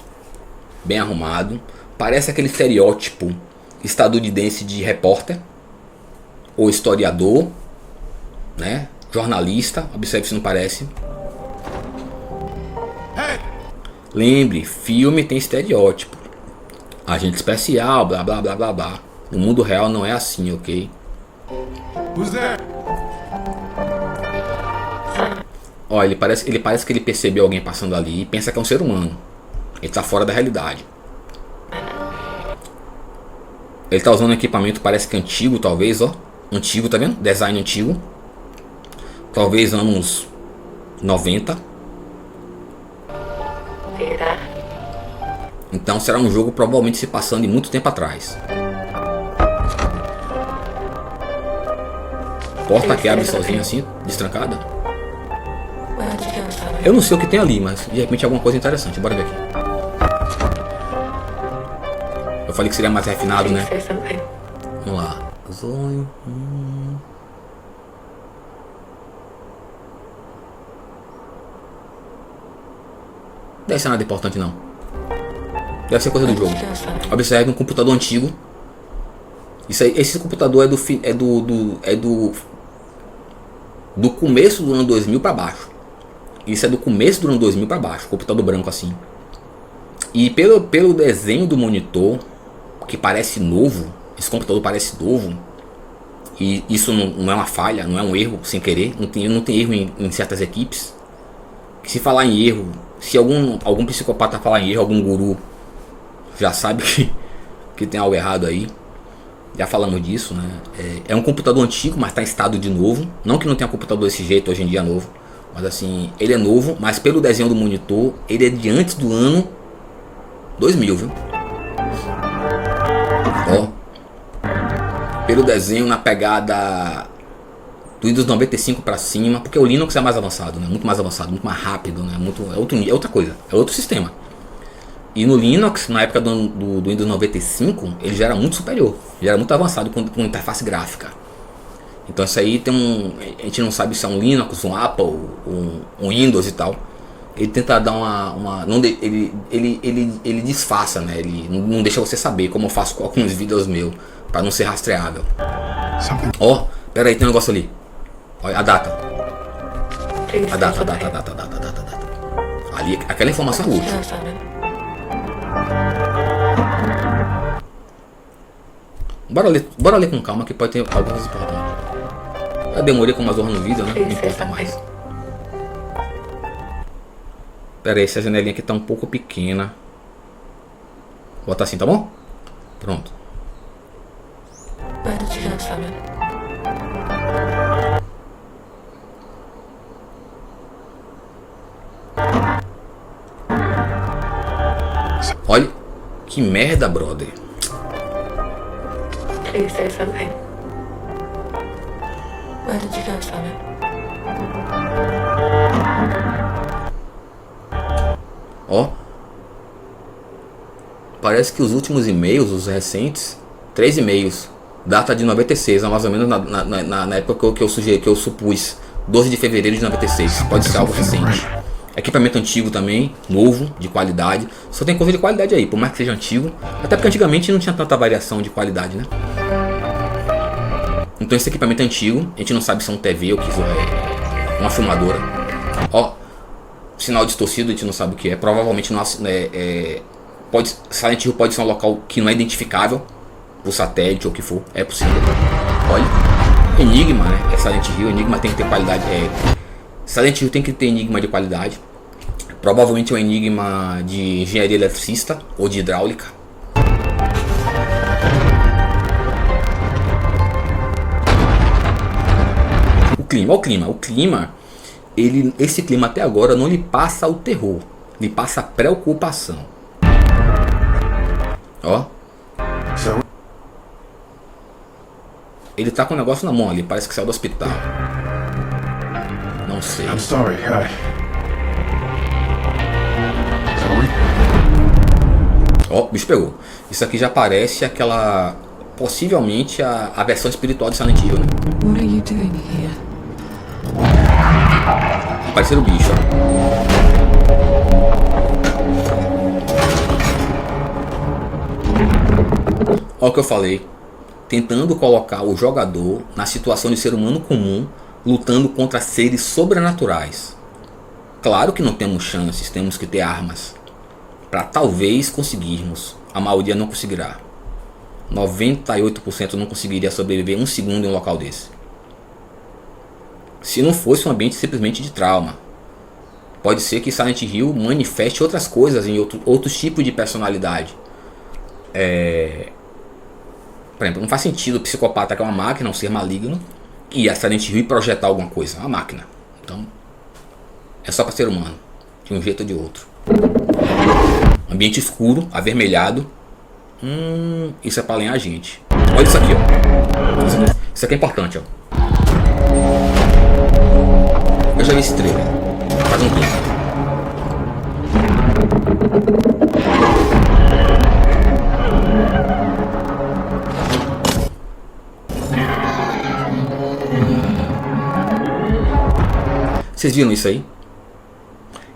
bem arrumado. Parece aquele estereótipo estadunidense de repórter ou historiador, né? Jornalista. Observe se não parece. Lembre, filme tem estereótipo. Agente especial, blá blá blá blá blá. No mundo real não é assim, ok? Ó, ele parece que ele percebeu alguém passando ali e pensa que é um ser humano. Ele tá fora da realidade. Ele tá usando um equipamento, parece que antigo, talvez, ó. Antigo, tá vendo? Design antigo. Talvez anos 90. Então será um jogo provavelmente se passando de muito tempo atrás. Porta que abre sozinha assim, destrancada. Eu não sei o que tem ali, mas de repente é alguma coisa interessante. Bora ver aqui. Eu falei que seria mais refinado, né? Vamos lá. Zóio. Deve ser nada importante não. Deve ser coisa do jogo. Observe um computador antigo. Isso aí, esse computador é do começo do ano 2000 para baixo. Isso é do começo do ano 2000 para baixo. Computador branco assim. E pelo desenho do monitor, que parece novo. Esse computador parece novo. E isso não é uma falha, não é um erro sem querer. Não tem erro em certas equipes. Se falar em erro, se algum psicopata falar em erro, algum guru já sabe que tem algo errado aí. Já falamos disso, né? É um computador antigo, mas está em estado de novo. Não que não tenha computador desse jeito hoje em dia novo, mas assim, ele é novo, mas pelo desenho do monitor, ele é de antes do ano 2000, viu? Ó, pelo desenho na pegada do Windows 95 para cima, porque o Linux é mais avançado, né? Muito mais avançado, muito mais rápido, né? É outra coisa, é outro sistema. E no Linux, na época do Windows 95, ele já era muito superior, já era muito avançado com interface gráfica. Então isso aí a gente não sabe se é um Linux, um Apple, um Windows e tal. Ele tenta dar ele disfarça, né? Ele não deixa você saber, como eu faço com alguns vídeos meus, para não ser rastreável. Ó, pera aí, tem um negócio ali. Olha a data. A data. Ali, aquela informação é útil. Bora ler com calma que pode ter algumas importantes. Eu demorei com uma zorra no vídeo, né? Não importa mais. Pera aí, essa janelinha aqui tá um pouco pequena. Vou botar assim, tá bom? Pronto. Where did you get from it? Olha, que merda, brother. Please say something. Where did you get from it? Ó. Parece que os últimos e-mails, os recentes, 3 e-mails, data de 96, mais ou menos na época que eu sugeri, que eu supus, 12 de fevereiro de 96. Pode ser algo recente. Equipamento antigo também, novo, de qualidade. Só tem coisa de qualidade aí, por mais que seja antigo. Até porque antigamente não tinha tanta variação de qualidade, né? Então esse equipamento é antigo, a gente não sabe se é um TV ou que é uma filmadora. Ó, sinal distorcido, a gente não sabe o que é. Provavelmente não pode, Silent Hill pode ser um local que não é identificável por satélite ou o que for, é possível. Olha, Enigma, né? É Silent Hill, Enigma tem que ter qualidade. Silent Hill tem que ter enigma de qualidade. Provavelmente é um enigma de engenharia eletricista ou de hidráulica. O clima, esse clima até agora não lhe passa o terror, lhe passa a preocupação. Ó. Ele tá com um negócio na mão ali, parece que saiu do hospital. Não sei. I'm sorry, Ó, o bicho pegou. Isso aqui já parece aquela... possivelmente a versão espiritual de Silent Hill, né? What are you doing here? Apareceu o bicho, ó. Ó o que eu falei. Tentando colocar o jogador na situação de ser humano comum, lutando contra seres sobrenaturais. Claro que não temos chances, temos que ter armas. Para talvez conseguirmos. A maioria não conseguirá. 98% não conseguiria sobreviver um segundo em um local desse. Se não fosse um ambiente simplesmente de trauma. Pode ser que Silent Hill manifeste outras coisas em outros tipos de personalidade. Por exemplo, não faz sentido o psicopata, que é uma máquina, um ser maligno, e a Silent Hill projetar alguma coisa. É uma máquina. Então, é só para ser humano. De um jeito ou de outro. Ambiente escuro, avermelhado. Isso é para alinhar a gente. Olha isso aqui, ó. Isso aqui é importante, ó. Eu já vi esse trailer. Faz um tempo. Vocês viram isso aí?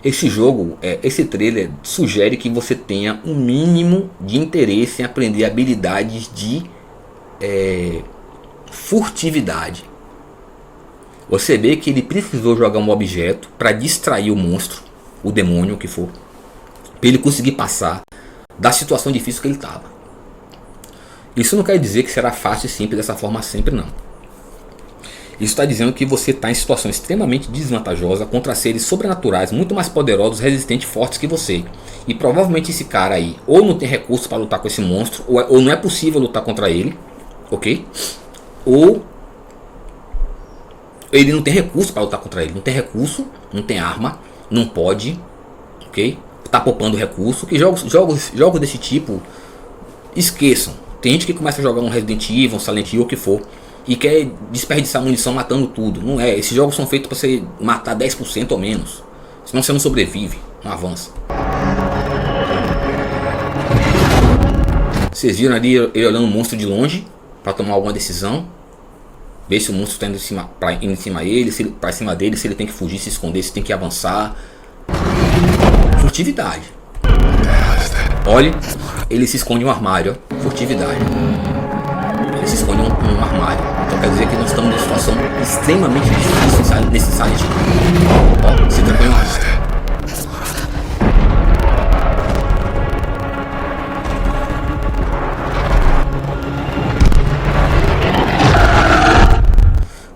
Esse jogo, esse trailer sugere que você tenha um mínimo de interesse em aprender habilidades de furtividade. Você vê que ele precisou jogar um objeto para distrair o monstro, o demônio, o que for, para ele conseguir passar da situação difícil que ele estava. Isso não quer dizer que será fácil e simples dessa forma sempre, não. Isso está dizendo que você está em situação extremamente desvantajosa contra seres sobrenaturais muito mais poderosos, resistentes e fortes que você. E provavelmente esse cara aí ou não tem recurso para lutar com esse monstro, ou não é possível lutar contra ele, ok? Ou ele não tem recurso para lutar contra ele. Não tem recurso, não tem arma, não pode, ok? Tá poupando recurso. Que jogos desse tipo, esqueçam. Tem gente que começa a jogar um Resident Evil, um Silent Hill, o que for, e quer desperdiçar munição matando tudo. Não é. Esses jogos são feitos para você matar 10% ou menos. Senão você não sobrevive, não avança. Vocês viram ali ele olhando o monstro de longe para tomar alguma decisão. Ver se o monstro está indo em cima dele, para cima dele, se ele tem que fugir, se esconder, se tem que avançar. Furtividade. Olha, ele se esconde em um armário. Furtividade. Ele se esconde em um armário. Então quer dizer que nós estamos numa situação extremamente difícil nesse Silent Hill. Ó, se trancou em um armário.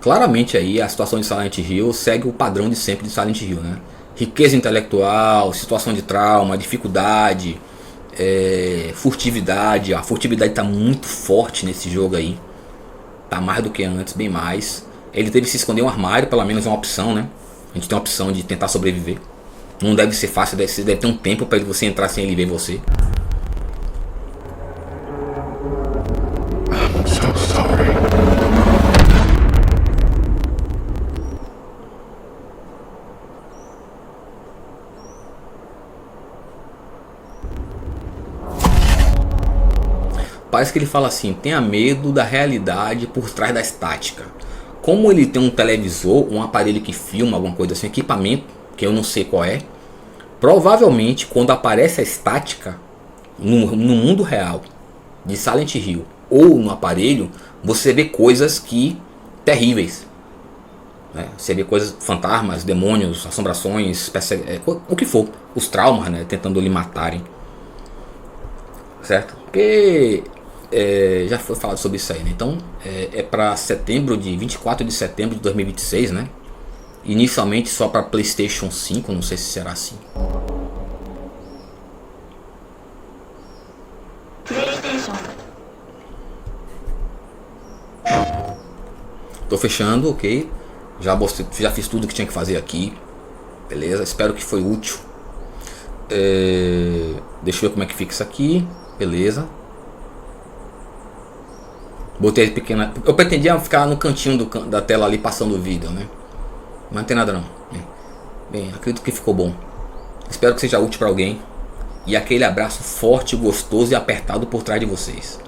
Claramente aí a situação de Silent Hill segue o padrão de sempre de Silent Hill, né? Riqueza intelectual, situação de trauma, dificuldade, furtividade. A furtividade está muito forte nesse jogo aí. Tá mais do que antes, bem mais. Ele teve que se esconder em um armário, pelo menos é uma opção, né? A gente tem a opção de tentar sobreviver. Não deve ser fácil, deve ter um tempo para você entrar sem ele ver você. I'm so sorry. Parece que ele fala assim: tenha medo da realidade por trás da estática. Como ele tem um televisor, um aparelho que filma, alguma coisa assim, equipamento, que eu não sei qual é, provavelmente quando aparece a estática no mundo real de Silent Hill ou no aparelho, você vê coisas que terríveis, né? Você vê coisas, fantasmas, demônios, assombrações, o que for, os traumas, né? Tentando lhe matarem, certo? Porque já foi falado sobre isso aí, né? Então para setembro, de 24 de setembro de 2026, né? Inicialmente só para PlayStation 5, não sei se será assim. PlayStation. Tô fechando, ok. Já fiz tudo que tinha que fazer aqui. Beleza, espero que foi útil. Deixa eu ver como é que fica isso aqui. Beleza. Botei ele pequena. Eu pretendia ficar no cantinho da tela ali passando o vídeo, né? Mas não tem nada não. Bem, acredito que ficou bom. Espero que seja útil para alguém. E aquele abraço forte, gostoso e apertado por trás de vocês.